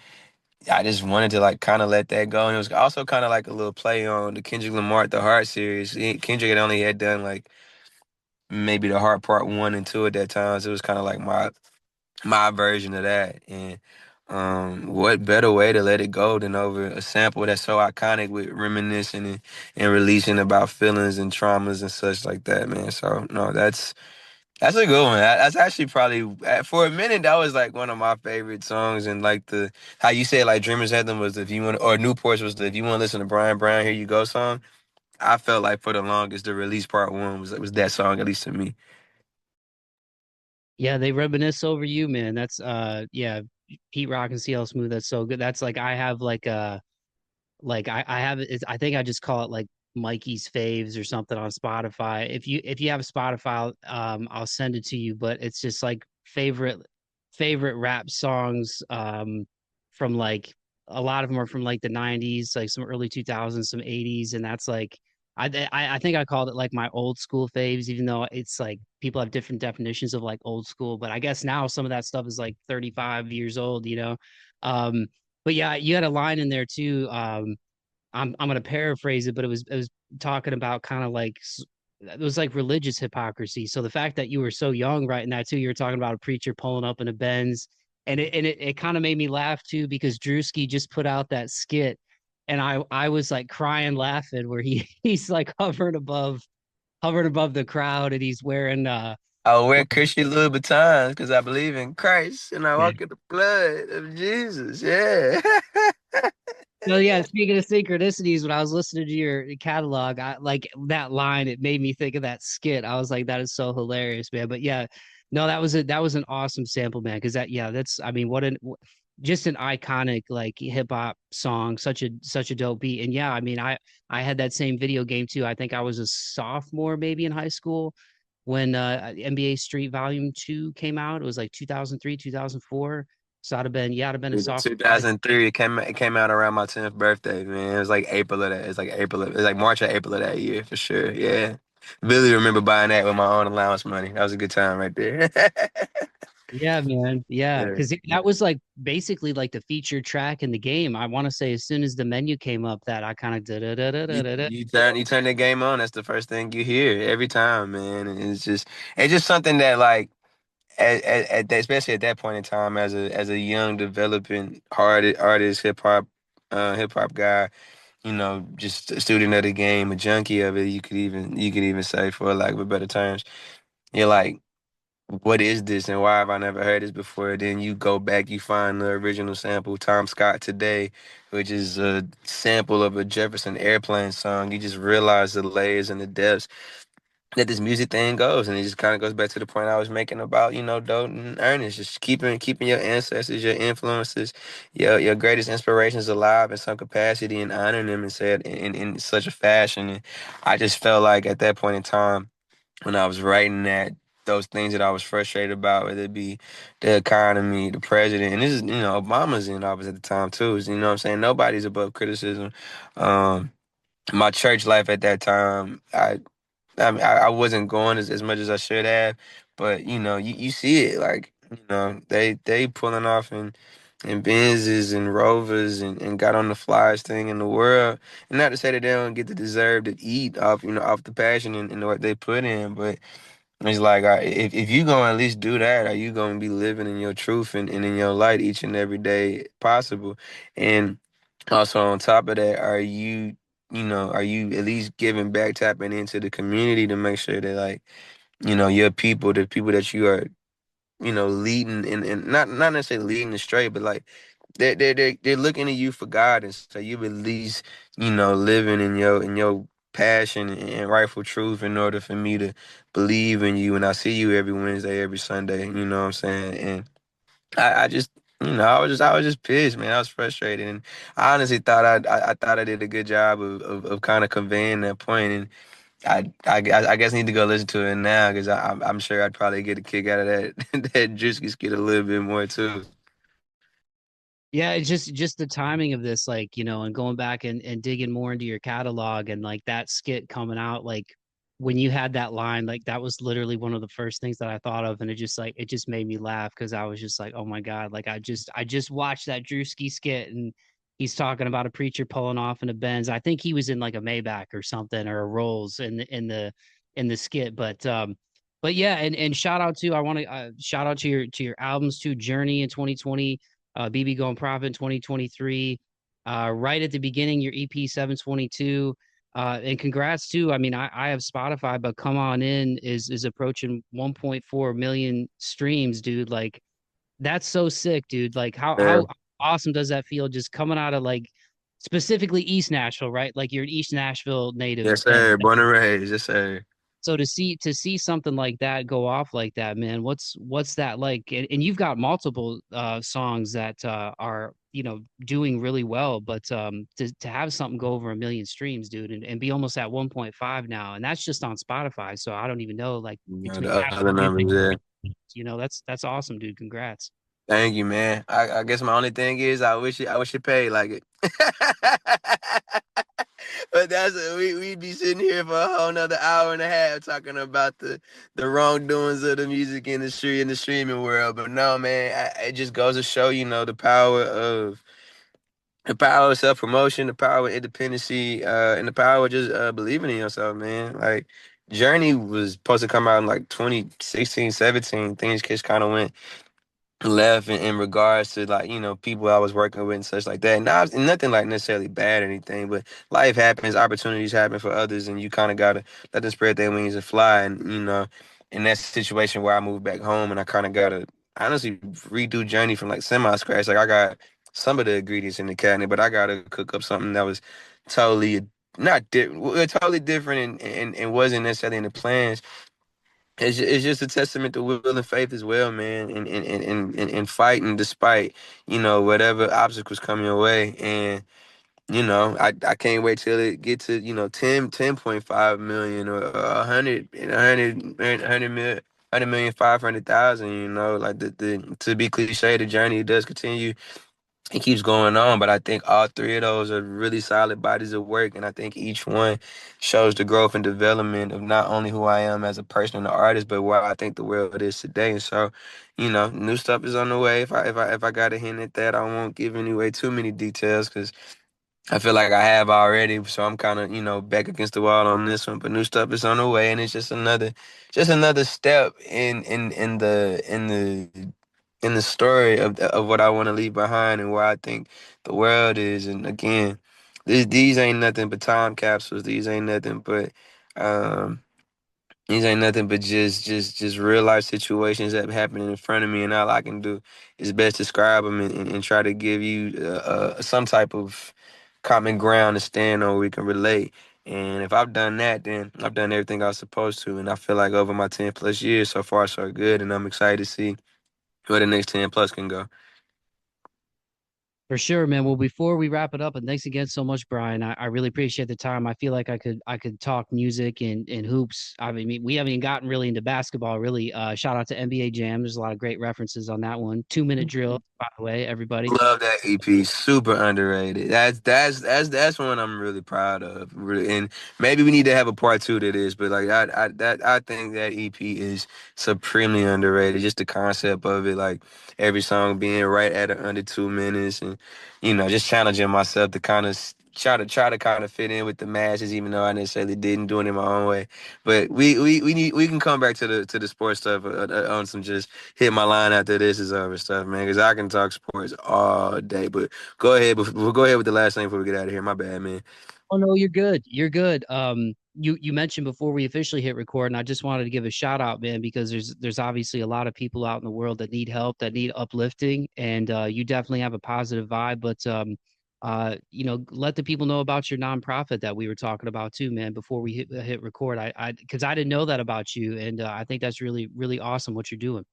I just wanted to like kind of let that go. And it was also kind of like a little play on the Kendrick Lamar The Heart series. Kendrick had only had done like maybe The Heart Part 1 and 2 at that time, so it was kind of like my version of that. And What better way to let it go than over a sample that's so iconic with reminiscing and releasing about feelings and traumas and such like that, man. So no, that's a good one. That's actually probably for a minute that was like one of my favorite songs. And like the how you said like Dreamers Anthem was the if you want or Newports was the if you want to listen to Brian Brown Here You Go song. I felt like for the longest the release part one was that song at least to me. Yeah, they reminisce over you, man. That's yeah, Pete Rock and CL Smooth. That's so good. That's like I have like I have it. I think I just call it like Mikey's faves or something on Spotify. If you have Spotify, I'll send it to you. But it's just like favorite rap songs from like a lot of them are from like the '90s, like some early 2000s, some '80s, and that's like I think I called it like my old school faves, even though it's like people have different definitions of like old school. But I guess now some of that stuff is like 35 years old, you know. Um, but yeah, you had a line in there too. I'm gonna paraphrase it, but it was talking about kind of like it was like religious hypocrisy. So the fact that you were so young writing that too, you were talking about a preacher pulling up in a Benz, and it kind of made me laugh too because Drewski just put out that skit, and I was like crying laughing where he's like hovering above the crowd, and he's wearing I wear like Christian Louboutins because I believe in Christ and I yeah. walk in the blood of Jesus. Yeah. No, yeah. Speaking of synchronicities, when I was listening to your catalog, I like that line. It made me think of that skit. I was like, that is so hilarious, man. But yeah, no, that was an awesome sample, man. Because that, yeah, that's I mean, just an iconic like hip hop song. Such a dope beat. And yeah, I mean, I had that same video game too. I think I was a sophomore maybe in high school when NBA Street Volume 2 came out. It was like 2003, 2004. So I'd have been a sophomore. 2003. It came out around my 10th birthday, man. It was like April of that. It was like March or April of that year for sure. Yeah. Really remember buying that with my own allowance money. That was a good time right there. Yeah, man. Yeah, Yeah. because that was like basically like the featured track in the game. I want to say as soon as the menu came up, that I kind of da da da da da da. You turn the game on, that's the first thing you hear every time, man. And it's just something that like at that, especially at that point in time as a young developing artist hip hop guy, you know, just a student of the game, a junkie of it, you could even say for lack of a better terms. You're like, what is this and why have I never heard this before? Then you go back, you find the original sample, Tom Scott Today, which is a sample of a Jefferson Airplane song. You just realize the layers and the depths that this music thing goes, and it just kind of goes back to the point I was making about Dope and Ernest, just keeping your ancestors, your influences, your greatest inspirations alive in some capacity and honoring them and said in such a fashion. And I just felt like at that point in time when I was writing that those things that I was frustrated about, whether it be the economy, the president, and this is Obama's in office at the time too. You know what I'm saying? Nobody's above criticism. Um, my church life at that time, I wasn't going as much as I should have, but you see it like they pulling off in Benzes and Rovers and got on the flyest thing in the world. And not to say that they don't get the deserve to eat off off the passion and what they put in, but it's like if you gonna at least do that, are you gonna be living in your truth and in your light each and every day possible? And also on top of that, are you at least giving back, tapping into the community to make sure that like, your people, the people that you are, leading and not necessarily leading astray, but like they're looking to you for guidance. So you at least, living in your passion and rightful truth in order for me to believe in you and I see you every Wednesday, every Sunday, you know what I'm saying? And I just I was just pissed, man. I was frustrated, and I honestly thought I thought I did a good job of kind of conveying that point. And I guess I need to go listen to it now because I'm sure I'd probably get a kick out of that that Drewski skit a little bit more too. Yeah, it's just the timing of this, like, and going back and digging more into your catalog and like that skit coming out, like when you had that line, like that was literally one of the first things that I thought of. And it just made me laugh because I was just like, oh my God, like I just watched that Drewski skit and he's talking about a preacher pulling off in a Benz. I think he was in like a Maybach or something or a Rolls in the skit. But yeah, and shout out to I want to shout out to your albums too, Journey in 2020. BBGonProfit in 2023. Right at the beginning, your EP 722. And congrats too. I mean, I have Spotify, but Come On In is approaching 1.4 million streams, dude. Like that's so sick, dude. Like Yeah. how awesome does that feel just coming out of like specifically East Nashville, right? Like you're an East Nashville native. Yes, And sir. Born and raised. Yes, sir. so to see something like that go off like that, man, what's that like? And you've got multiple songs that are, doing really well, but to have something go over a million streams, dude, and be almost at 1.5 now, and that's just on Spotify. So I don't even know like You know, between the Apple other Music, numbers there. that's awesome, dude. Congrats. Thank you, man. I guess my only thing is I wish it paid like it. But we'd be sitting here for a whole nother hour and a half talking about the wrongdoings of the music industry and the streaming world. But no, man, it just goes to show, the power of self promotion, the power of independency, and the power of just believing in yourself, man. Like Journey was supposed to come out in like 2016, 17. Things just kind of went left in regards to like people I was working with and such like that. And nothing like necessarily bad or anything, but life happens, opportunities happen for others, and you kind of gotta let them spread their wings and fly. And in that situation where I moved back home, and I kind of gotta honestly redo Journey from like semi scratch. Like I got some of the ingredients in the cabinet, but I gotta cook up something that was totally not totally different and wasn't necessarily in the plans. It's just a testament to will and faith as well, man, and fighting despite whatever obstacles come your way. And I can't wait till it get to 10.5 million or 100 million 500,000. Like the to be cliche, the journey does continue. It keeps going on, but I think all three of those are really solid bodies of work, and I think each one shows the growth and development of not only who I am as a person and an artist, but where I think the world is today. And so, new stuff is on the way. If I got a hint at that, I won't give away too many details because I feel like I have already, so I'm kind of, back against the wall on this one. But new stuff is on the way, and it's just another step in the story of what I want to leave behind and where I think the world is. And again, these ain't nothing but time capsules. Um, these ain't nothing but just real life situations that happening in front of me, and all I can do is best describe them and try to give you some type of common ground to stand on where we can relate. And if I've done that, then I've done everything I was supposed to. And I feel like over my 10+ years, so far so good, and I'm excited to see where the next 10 plus can go. For sure, man. Well, before we wrap it up, and thanks again so much, Brian. I really appreciate the time. I feel like I could talk music and hoops. I mean, we haven't even gotten really into basketball, really. Shout out to NBA Jam. There's a lot of great references on that one. 2 minute drill, by the way, everybody. Love that EP. Super underrated. That's one I'm really proud of. Really, and maybe we need to have a part two to this. But like I think that EP is supremely underrated. Just the concept of it, like every song being right at under 2 minutes, and just challenging myself to kind of try to kind of fit in with the masses, even though I necessarily didn't do it in my own way. But we can come back to the sports stuff on some just hit my line after this is over stuff, man, because I can talk sports all day. But we'll go ahead with the last thing before we get out of here. My bad, man. Oh no, you're good. You're good. You mentioned before we officially hit record, and I just wanted to give a shout out, man, because there's obviously a lot of people out in the world that need help, that need uplifting, and you definitely have a positive vibe. But let the people know about your nonprofit that we were talking about too, man, before we hit record. Because I didn't know that about you, and I think that's really really awesome what you're doing.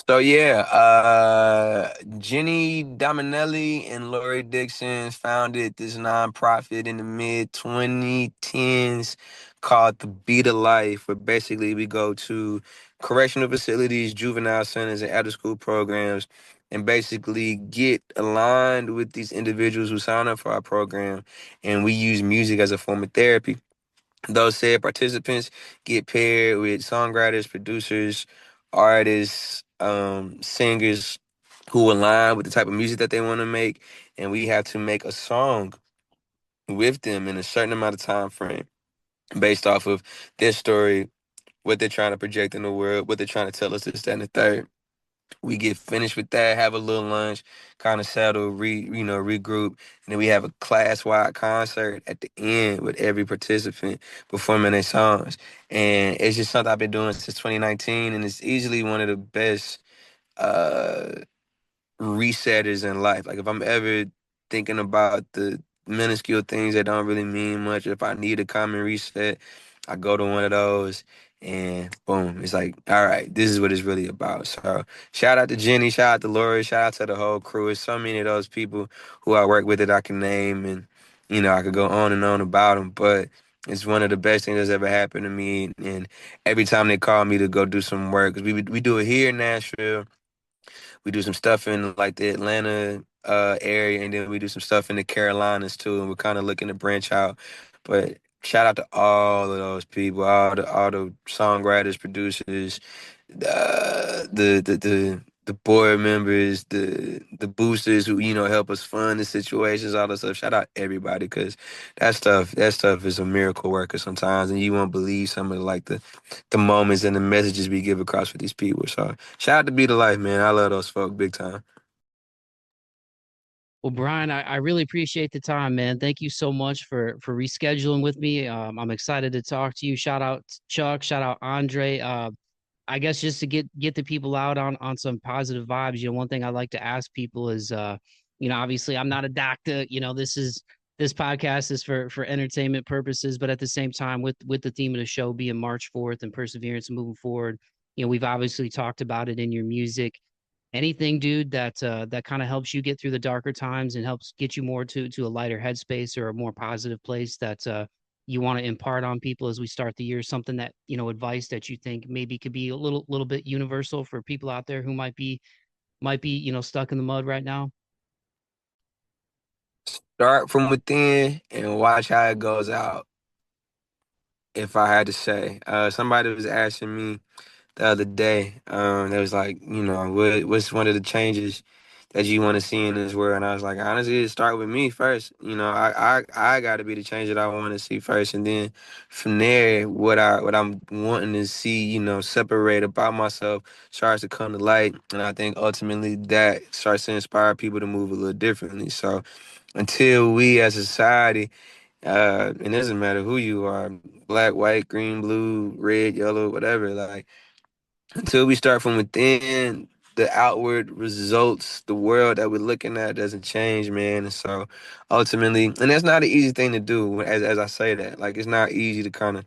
So yeah, Jenny Dominelli and Lori Dixon founded this nonprofit in the mid 2010s called the Beat of Life, where basically we go to correctional facilities, juvenile centers, and after school programs, and basically get aligned with these individuals who sign up for our program, and we use music as a form of therapy. Those said participants get paired with songwriters, producers, artists, singers who align with the type of music that they want to make, and we have to make a song with them in a certain amount of time frame based off of their story, what they're trying to project in the world, what they're trying to tell us, this, that, and the third. We get finished with that, have a little lunch, kind of settle, regroup, and then we have a class-wide concert at the end with every participant performing their songs. And it's just something I've been doing since 2019, and it's easily one of the best uh resetters in life. Like if I'm ever thinking about the minuscule things that don't really mean much, if I need a common reset, I go to one of those and boom, it's like, all right, this is what it's really about. So shout out to Jenny, shout out to Lori, shout out to the whole crew. It's so many of those people who I work with that I can name, and I could go on and on about them, but it's one of the best things that's ever happened to me. And every time they call me to go do some work, because we do it here in Nashville, we do some stuff in like the Atlanta area, and then we do some stuff in the Carolinas too. And we're kind of looking to branch out. But shout out to all of those people, all the songwriters, producers, the board members, the boosters who help us fund the situations, all that stuff. Shout out everybody, because that stuff is a miracle worker sometimes, and you won't believe some of the moments and the messages we give across with these people. So shout out to Be the Life, man. I love those folk big time. Well, Brian, I really appreciate the time, man. Thank you so much for rescheduling with me. I'm excited to talk to you. Shout out Chuck, shout out Andre. I guess just to get the people out on some positive vibes. One thing I like to ask people is, obviously I'm not a doctor. This podcast is for entertainment purposes, but at the same time, with the theme of the show being March 4th and perseverance and moving forward, we've obviously talked about it in your music. Anything, dude, that kind of helps you get through the darker times and helps get you more to a lighter headspace or a more positive place that you want to impart on people as we start the year, something that advice that you think maybe could be a little bit universal for people out there who might be stuck in the mud right now. Start from within and watch how it goes out. If I had to say, somebody was asking me the other day. That was like, what's one of the changes that you want to see in this world? And I was like, honestly, it start with me first. I got to be the change that I want to see first, and then from there, what I'm wanting to see, separate about myself starts to come to light, and I think ultimately that starts to inspire people to move a little differently. So until we as a society, it doesn't matter who you are, black, white, green, blue, red, yellow, whatever, like until we start from within, the outward results, the world that we're looking at doesn't change, man. And so ultimately, and that's not an easy thing to do, as I say that. Like, it's not easy to kind of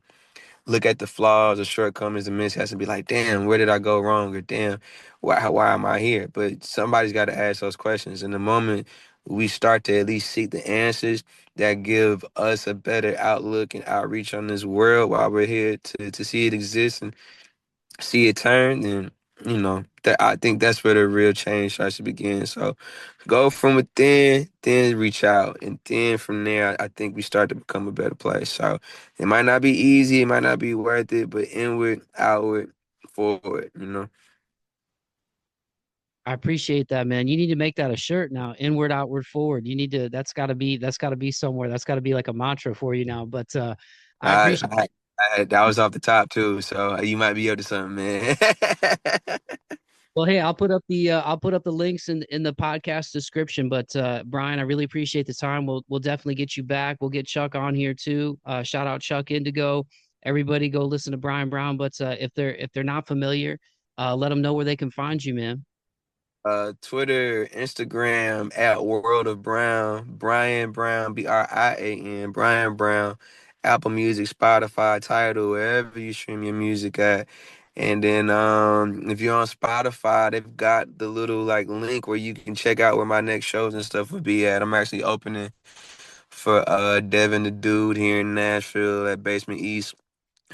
look at the flaws or shortcomings and mishaps and be like, damn, where did I go wrong? Or damn, why am I here? But somebody's got to ask those questions. And the moment we start to at least seek the answers that give us a better outlook and outreach on this world while we're here to see it exist and see it turn, then that I think that's where the real change starts to begin. So go from within, then reach out, and then from there, I think we start to become a better place. So it might not be easy, it might not be worth it, but inward, outward, forward. I appreciate that, man. You need to make that a shirt now. Inward, outward, forward. You need to. That's got to be somewhere. That's got to be like a mantra for you now. But I I, appreciate. I, that was off the top too, so you might be up to something, man. Well, hey, I'll put up the links in the podcast description. But Brian, I really appreciate the time. We'll definitely get you back. We'll get Chuck on here too. Shout out Chuck Indigo. Everybody go listen to Brian Brown. But if they're not familiar, let them know where they can find you, man. Twitter, Instagram at World of Brown, Brian Brown, Brian, Brian Brown, Apple Music, Spotify, Tidal, wherever you stream your music at. And then if you're on Spotify, they've got the little like link where you can check out where my next shows and stuff will be at. I'm actually opening for Devin the Dude here in Nashville at Basement East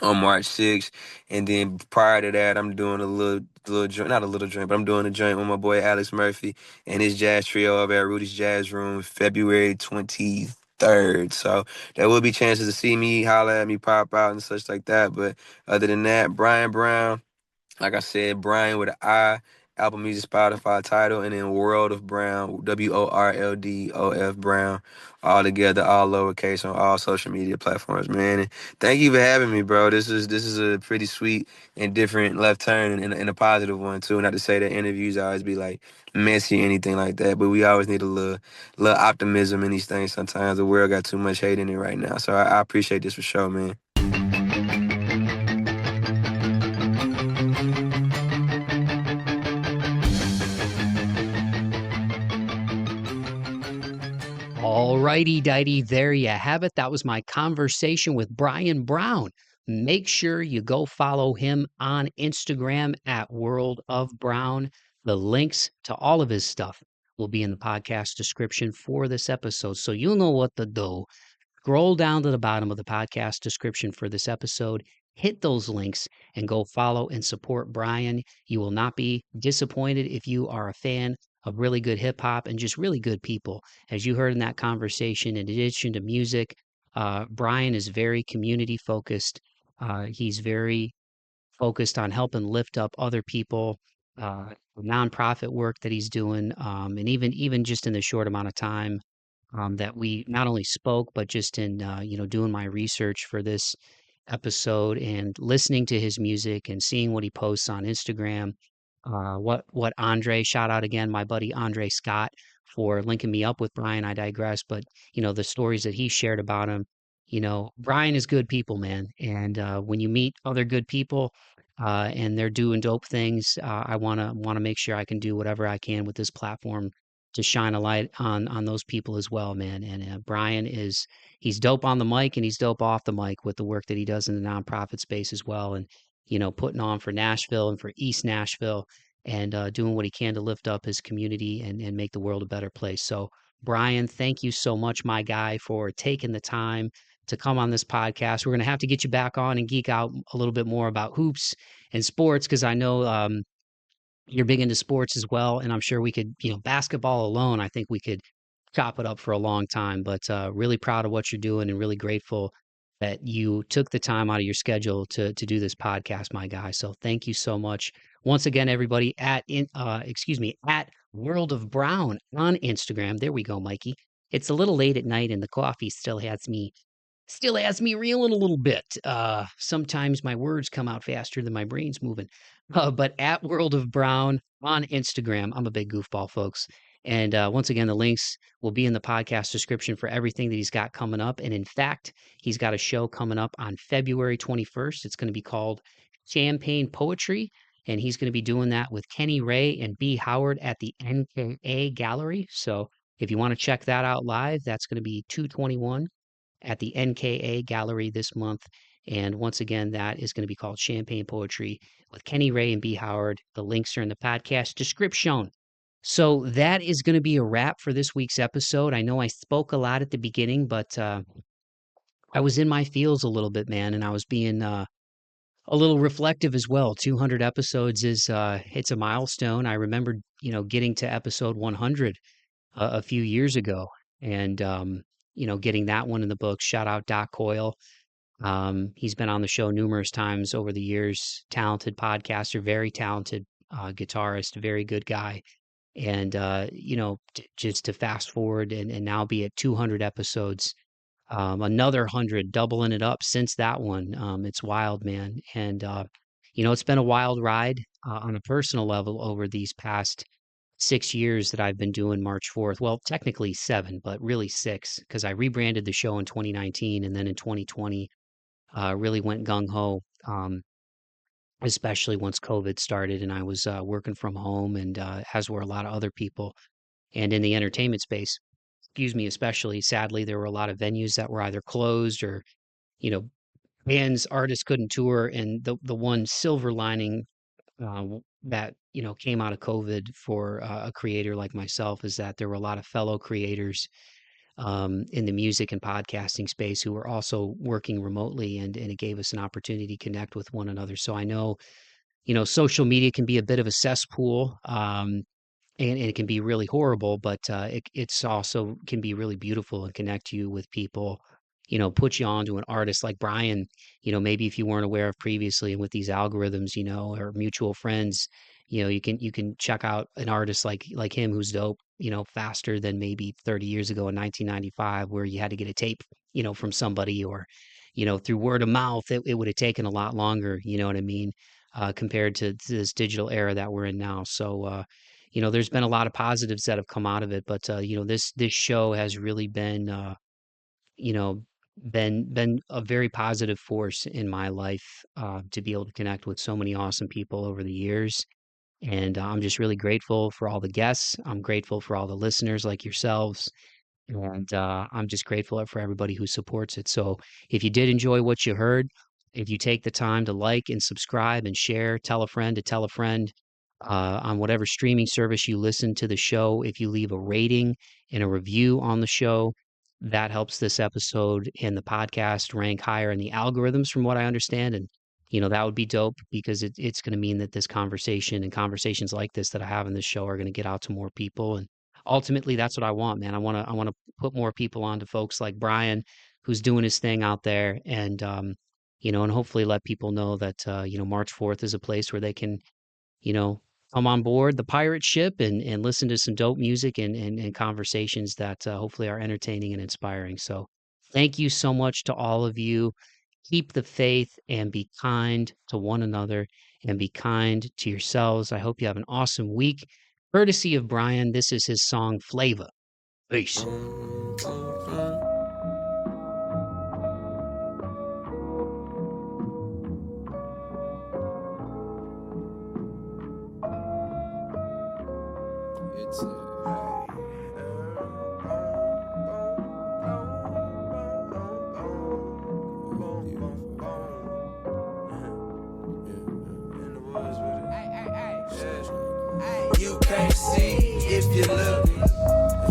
on March 6th. And then prior to that, I'm doing a little joint, not a little joint, but I'm doing a joint with my boy Alex Murphy and his jazz trio over at Rudy's Jazz Room, February 23rd. So there will be chances to see me, holler at me, pop out and such like that. But other than that, Brian Brown, like I said, Brian with an I Apple Music, Spotify, Tidal, and then World of Brown, WORLDOF Brown, all together, all lowercase on all social media platforms, man. And thank you for having me, bro. This is a pretty sweet and different left turn and a positive one too. Not to say that interviews always be like messy or anything like that, but we always need a little optimism in these things. Sometimes the world got too much hate in it right now, so I appreciate this for sure, man. All righty, dighty, there you have it. That was my conversation with Brian Brown. Make sure you go follow him on Instagram at World of Brown. The links to all of his stuff will be in the podcast description for this episode, so you'll know what to do. Scroll down to the bottom of the podcast description for this episode, hit those links, and go follow and support Brian. You will not be disappointed if you are a fan of really good hip hop and just really good people. As you heard in that conversation, in addition to music, Brian is very community focused. He's very focused on helping lift up other people, nonprofit work that he's doing, and even just in the short amount of time that we not only spoke, but just in doing my research for this episode and listening to his music and seeing what he posts on Instagram. What Andre, shout out again, my buddy Andre Scott, for linking me up with Brian. I digress, but the stories that he shared about him. Brian is good people, man, and when you meet other good people. And they're doing dope things. I wanna make sure I can do whatever I can with this platform to shine a light on those people as well, man. And Brian he's dope on the mic and he's dope off the mic with the work that he does in the nonprofit space as well. And putting on for Nashville and for East Nashville and doing what he can to lift up his community and make the world a better place. So Brian, thank you so much, my guy, for taking the time to come on this podcast. We're going to have to get you back on and geek out a little bit more about hoops and sports because I know you're big into sports as well, and I'm sure we could, basketball alone, I think we could chop it up for a long time. But really proud of what you're doing, and really grateful that you took the time out of your schedule to do this podcast, my guy. So thank you so much once again, everybody. At World of Brown on Instagram. There we go, Mikey. It's a little late at night, and the coffee still has me reeling a little bit. Sometimes my words come out faster than my brain's moving. But at World of Brown on Instagram, I'm a big goofball, folks. And once again, the links will be in the podcast description for everything that he's got coming up. And in fact, he's got a show coming up on February 21st. It's going to be called Champagne Poetry. And he's going to be doing that with Kenny Ray and B. Howard at the NKA Gallery. So if you want to check that out live, that's going to be 221 at the NKA Gallery this month. And once again, that is going to be called Champagne Poetry with Kenny Ray and B. Howard. The links are in the podcast description. So that is going to be a wrap for this week's episode. I know I spoke a lot at the beginning, but I was in my feels a little bit, man, and I was being a little reflective as well. 200 episodes is it's a milestone. I remember, getting to episode 100 a few years ago, and getting that one in the books. Shout out Doc Coyle. He's been on the show numerous times over the years. Talented podcaster, very talented guitarist, very good guy. And just to fast forward and now be at 200 episodes, another 100, doubling it up since that one. It's wild, man. And it's been a wild ride on a personal level over these past 6 years that I've been doing March 4th. Well, technically 7, but really 6, because I rebranded the show in 2019, and then in 2020, really went gung ho, especially once COVID started and I was working from home, and as were a lot of other people. And in the entertainment space, excuse me, especially, sadly, there were a lot of venues that were either closed or, you know, bands, artists couldn't tour. And the one silver lining that came out of COVID for a creator like myself is that there were a lot of fellow creators in the music and podcasting space who were also working remotely, and it gave us an opportunity to connect with one another. So I know social media can be a bit of a cesspool. And it can be really horrible, but it's also can be really beautiful and connect you with people, put you on to an artist like Brian, maybe if you weren't aware of previously, and with these algorithms, or mutual friends, you can check out an artist like him who's dope, faster than maybe 30 years ago in 1995, where you had to get a tape, from somebody, or, through word of mouth, it would have taken a lot longer, you know what I mean? Compared to this digital era that we're in now. So, there's been a lot of positives that have come out of it, but, this show has really been, you know, been a very positive force in my life, to be able to connect with so many awesome people over the years. And I'm just really grateful for all the guests. I'm grateful for all the listeners like yourselves. And I'm just grateful for everybody who supports it. So if you did enjoy what you heard, if you take the time to like and subscribe and share, tell a friend to tell a friend, on whatever streaming service you listen to the show, if you leave a rating and a review on the show, that helps this episode and the podcast rank higher in the algorithms, from what I understand. And, that would be dope, because it's going to mean that this conversation and conversations like this that I have in this show are going to get out to more people. And ultimately, that's what I want, man. I want to put more people on to folks like Brian, who's doing his thing out there. And, and hopefully let people know that, March 4th is a place where they can, you know, come on board the pirate ship and listen to some dope music and conversations that, hopefully are entertaining and inspiring. So thank you so much to all of you. Keep the faith and be kind to one another and be kind to yourselves. I hope you have an awesome week. Courtesy of Brian, this is his song Flavor. Peace. You can't see if you look,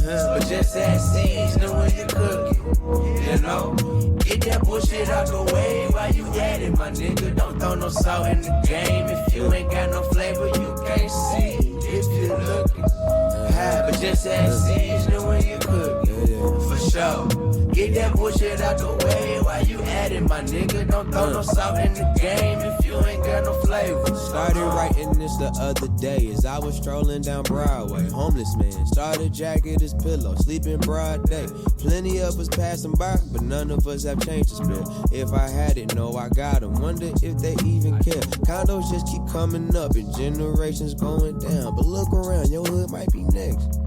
but just add seasoning when you cook it. Get that bullshit out the way while you at it, my nigga. Don't throw no salt in the game if you ain't got no flavor. You can't see if you look, but just add seasoning when you cook it. For sure. Get that bullshit out the way while you at it, my nigga. Don't throw no salt in the game if you ain't got no flavor. Started writing this the other day as I was strolling down Broadway. Homeless man started jacking his pillow, sleeping broad day. Plenty of us passing by, but none of us have changed the bill. If I had it, no, I got them. Wonder if they even care. Condos just keep coming up and generations going down. But look around, your hood might be next.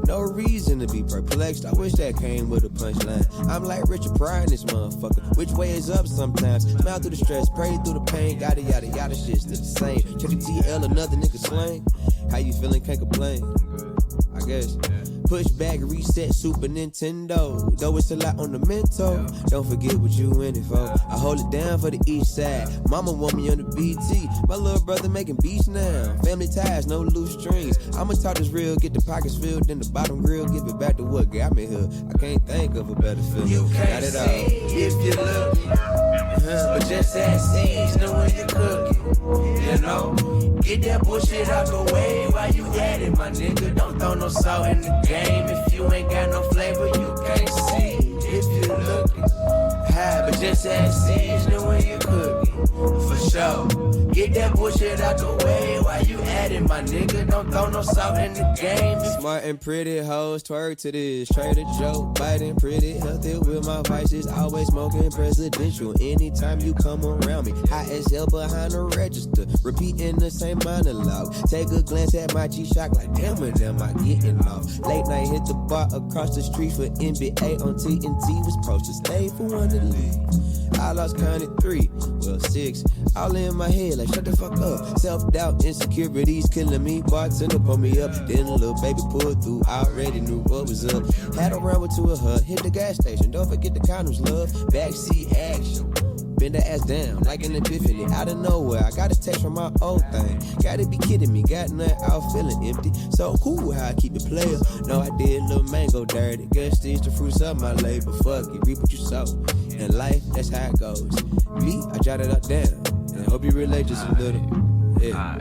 No reason to be perplexed. I wish that came with a punchline. I'm like Richard Pryor in this motherfucker. Which way is up sometimes? Smile through the stress, pray through the pain. Yada yada yada, shit's still the same. Check the TL, another nigga slang. How you feeling? Can't complain. I guess. Push back, reset, Super Nintendo. Though it's a lot on the mental. Don't forget what you in it for. I hold it down for the east side. Mama want me on the BT. My little brother making beats now. Family ties, no loose strings. I'ma talk this real, get the pockets filled, then the bottom grill, give it back to what got me here. I can't think of a better feeling. You can't see if you look, but just add seasoning when you cook it. Get that bullshit out the way while you at it, my nigga. Don't throw no salt in the game if you ain't got no flavor. You can't see if you look, but just add seasoning when you cook it. For sure. Get that bullshit out the way while you at it, my nigga. Don't throw no salt in the game. Smart and pretty hoes twerk to this. Trader Joe, biting pretty healthy with my vices. Always smoking presidential anytime you come around me. High as hell behind the register, repeating the same monologue. Take a glance at my G-Shock like, damn it, am I getting off? Late night hit the bar across the street for NBA on TNT. Was supposed to stay for one to leave. I lost count at 3, well 6, all in my head like shut the fuck up. Self-doubt, insecurities killing me. Bartender pulled me up, then a little baby pulled through. Already knew what was up. Had a run with two of her, hit the gas station. Don't forget the condoms, love. Backseat action. Bend the ass down like an epiphany. Out of nowhere, I got a text from my old thing. Gotta be kidding me, got nothing out feeling empty. So cool how I keep it player. No, I did little mango dirty. Guess these the fruits of my labor. Fuck it, reap what you sow. In life, that's how it goes. Me, I jotted up down. And I hope you relate just a little. Yeah.